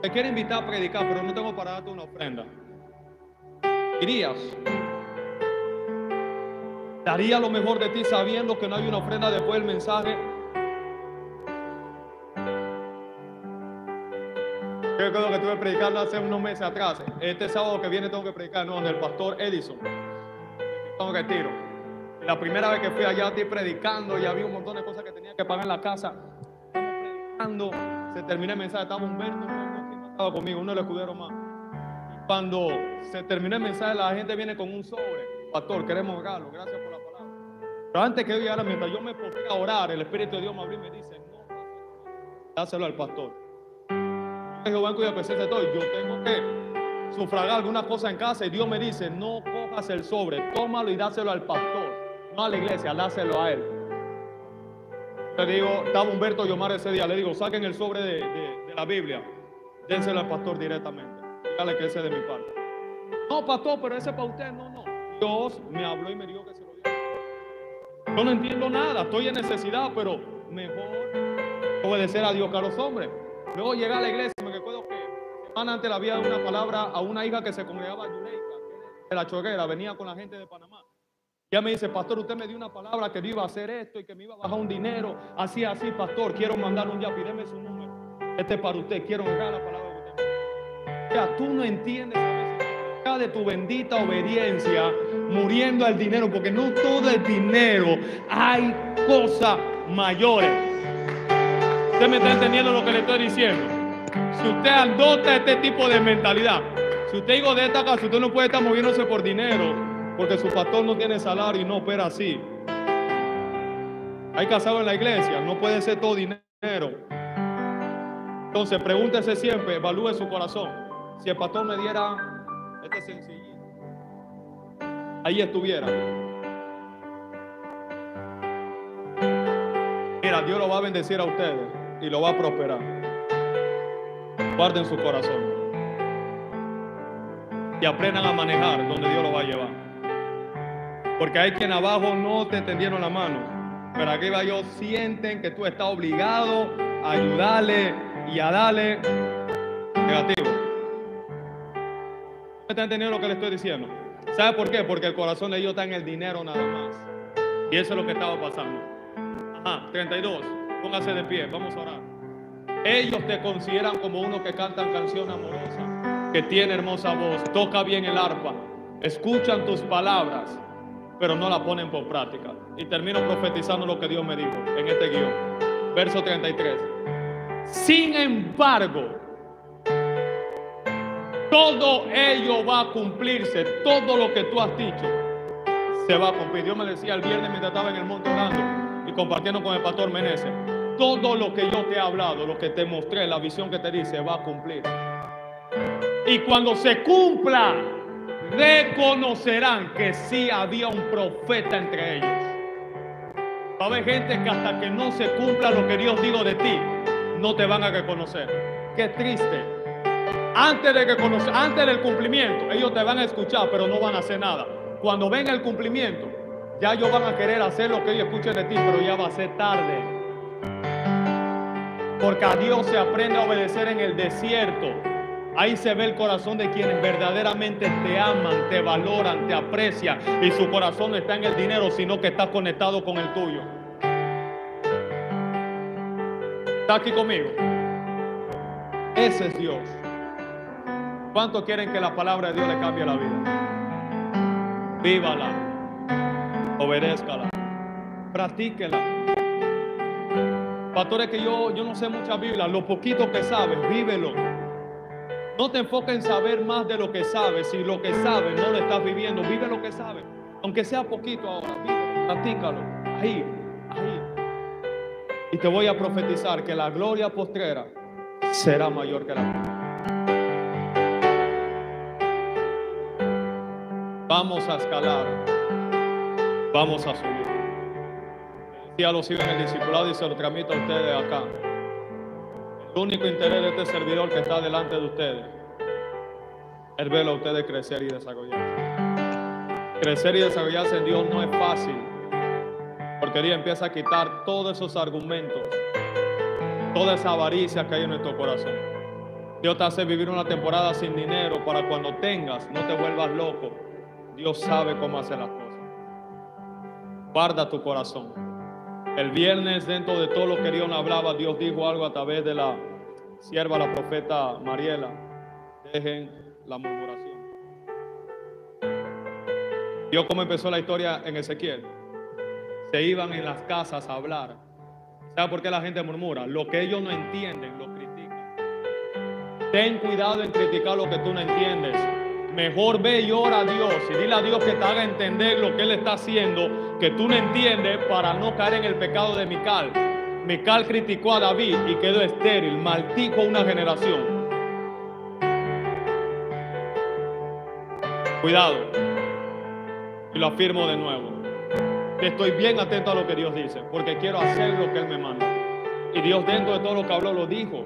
Te quiero invitar a predicar, pero no tengo para darte una ofrenda. ¿Irías? ¿Daría lo mejor de ti sabiendo que no hay una ofrenda después del mensaje? Yo creo que estuve predicando hace unos meses atrás. Este sábado que viene tengo que predicar, donde el pastor Edison. Tengo que retiro. La primera vez que fui allá estoy predicando y había un montón de cosas que tenía que pagar en la casa. Estamos predicando, se terminó el mensaje, estaba Humberto, no estaba conmigo, uno de los escuderos más. Y cuando se terminó el mensaje, la gente viene con un sobre. Pastor, queremos regalo, gracias por la palabra. Pero antes que yo llegara, mientras yo me ponía a orar, el Espíritu de Dios me abrió y me dice, no, dáselo al pastor. Jehová en cuya presencia estoy, yo tengo que sufragar alguna cosa en casa y Dios me dice, no cojas el sobre, tómalo y dáselo al pastor, no a la iglesia, dáselo a él. Le digo, estaba Humberto Yomar ese día, le digo, saquen el sobre de la Biblia, dénselo al pastor directamente, dígale que ese es de mi parte. No, pastor, pero ese es para usted, no. Dios me habló y me dijo que se lo diera. Yo no entiendo nada, estoy en necesidad, pero mejor obedecer a Dios que a los hombres. Luego llegué a la iglesia, me recuerdo que semana antes le había dado una palabra a una hija que se congregaba en Yuleica, de la Chorrera, venía con la gente de Panamá. Ya me dice, pastor, usted me dio una palabra que yo iba a hacer esto y que me iba a bajar un dinero. Así, pastor, quiero mandar un yapi, deme su número. Este es para usted, quiero regar la palabra que usted me dio. Ya, tú no entiendes a veces de tu bendita obediencia muriendo al dinero, porque no todo es dinero, hay cosas mayores. ¿Usted me está entendiendo lo que le estoy diciendo? Si usted adopta este tipo de mentalidad, si usted digo de esta casa, usted no puede estar moviéndose por dinero, porque su pastor no tiene salario y no opera así. Hay casados en la iglesia, no puede ser todo dinero. Entonces pregúntese siempre, evalúe su corazón. Si el pastor me diera este sencillito, ahí estuviera. Mira, Dios lo va a bendecir a ustedes y lo va a prosperar. Guarden su corazón y aprendan a manejar donde Dios lo va a llevar, porque hay quien abajo no te tendieron la mano, pero arriba ellos sienten que tú estás obligado a ayudarle y a darle. Negativo. ¿Me están entendiendo lo que le estoy diciendo? ¿Sabe por qué? Porque el corazón de ellos está en el dinero nada más, y eso es lo que estaba pasando. 32, póngase de pie, vamos a orar. Ellos te consideran como uno que canta canción amorosa, que tiene hermosa voz, toca bien el arpa, escuchan tus palabras, pero no la ponen por práctica. Y termino profetizando lo que Dios me dijo en este guión. Verso 33. Sin embargo, todo ello va a cumplirse, todo lo que tú has dicho se va a cumplir. Dios me decía el viernes mientras estaba en el monte orando y compartiendo con el pastor Meneses, todo lo que yo te he hablado, lo que te mostré, la visión que te di, se va a cumplir. Y cuando se cumpla, reconocerán que sí había un profeta entre ellos. Va a haber gente que hasta que no se cumpla lo que Dios dijo de ti, no te van a reconocer. Qué triste. Antes del cumplimiento, ellos te van a escuchar, pero no van a hacer nada. Cuando venga el cumplimiento, ya ellos van a querer hacer lo que ellos escuchen de ti, pero ya va a ser tarde. Porque a Dios se aprende a obedecer en el desierto. Ahí se ve el corazón de quienes verdaderamente te aman, te valoran, te aprecian, y su corazón no está en el dinero, sino que está conectado con el tuyo. ¿Está aquí conmigo? Ese es Dios. ¿Cuántos quieren que la palabra de Dios le cambie la vida? Vívala, obedézcala, practíquela. Pastores, que yo no sé mucha Biblia, lo poquito que sabes, vívelo. No te enfoques en saber más de lo que sabes. Si lo que sabes no lo estás viviendo, vive lo que sabes. Aunque sea poquito ahora, vívelo, practícalo. Ahí. Y te voy a profetizar que la gloria postrera será mayor que la primera. Vamos a escalar, vamos a subir. Ya lo sigo en el discipulado y se lo transmito a ustedes acá. El único interés de este servidor que está delante de ustedes es verlo a ustedes crecer y desarrollarse. Crecer y desarrollarse en Dios no es fácil, porque Dios empieza a quitar todos esos argumentos, toda esa avaricia que hay en nuestro corazón. Dios te hace vivir una temporada sin dinero para cuando tengas, no te vuelvas loco. Dios sabe cómo hacer las cosas. Guarda tu corazón. El viernes, dentro de todo lo que Dios hablaba, Dios dijo algo a través de la sierva, la profeta Mariela. Dejen la murmuración. Vio cómo empezó la historia en Ezequiel. Se iban en las casas a hablar. ¿Sabe por qué la gente murmura? Lo que ellos no entienden, lo critican. Ten cuidado en criticar lo que tú no entiendes. Mejor ve y ora a Dios y dile a Dios que te haga entender lo que Él está haciendo, que tú no entiendes, para no caer en el pecado de Mical. Mical criticó a David y quedó estéril, maldijo una generación. Cuidado. Y lo afirmo de nuevo. Estoy bien atento a lo que Dios dice, porque quiero hacer lo que Él me manda. Y Dios, dentro de todo lo que habló, lo dijo.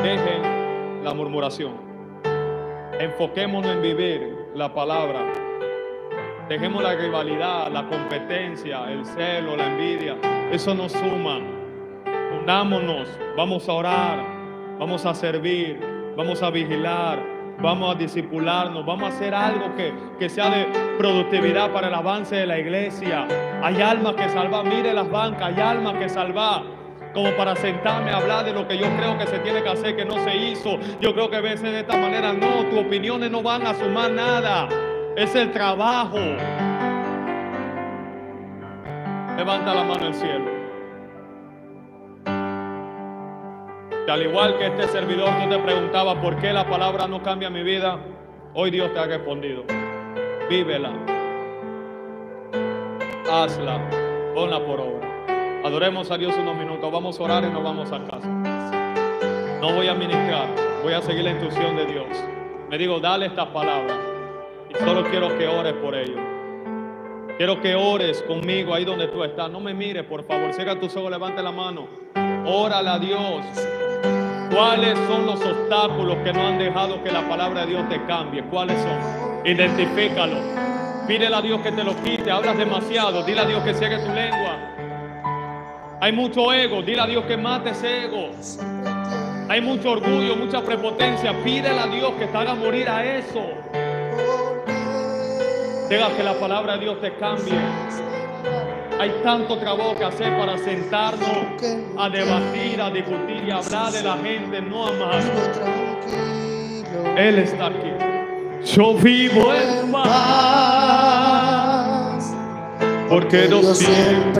Dejen la murmuración. Enfoquémonos en vivir la palabra. Dejemos la rivalidad, la competencia, el celo, la envidia. Eso nos suma. Unámonos, vamos a orar, vamos a servir, vamos a vigilar, vamos a discipularnos, vamos a hacer algo que sea de productividad para el avance de la iglesia. Hay almas que salvar, mire las bancas, hay almas que salvar. Como para sentarme a hablar de lo que yo creo que se tiene que hacer, que no se hizo. Yo creo que a veces de esta manera, no, tus opiniones no van a sumar nada. Es el trabajo. Levanta la mano al cielo. Que al igual que este servidor, tú te preguntabas por qué la palabra no cambia mi vida. Hoy Dios te ha respondido. Vívela. Hazla. Ponla por obra. Adoremos a Dios unos minutos. Vamos a orar y nos vamos a casa. No voy a ministrar. Voy a seguir la instrucción de Dios. Me digo, dale estas palabras. Y solo quiero que ores por ello. Quiero que ores conmigo ahí donde tú estás. No me mires, por favor. Cierra tus ojos, levante la mano. Órale a Dios. ¿Cuáles son los obstáculos que no han dejado que la palabra de Dios te cambie? ¿Cuáles son? Identifícalo. Pídele a Dios que te lo quite. Hablas demasiado. Dile a Dios que cierre tu lengua. Hay mucho ego. Dile a Dios que mate ese ego. Hay mucho orgullo, mucha prepotencia. Pídele a Dios que te haga morir a eso. Deja que la palabra de Dios te cambie. Hay tanto trabajo que hacer para sentarnos a debatir, a discutir y hablar de la gente, no amar. Él está aquí. Yo vivo en paz, porque no siempre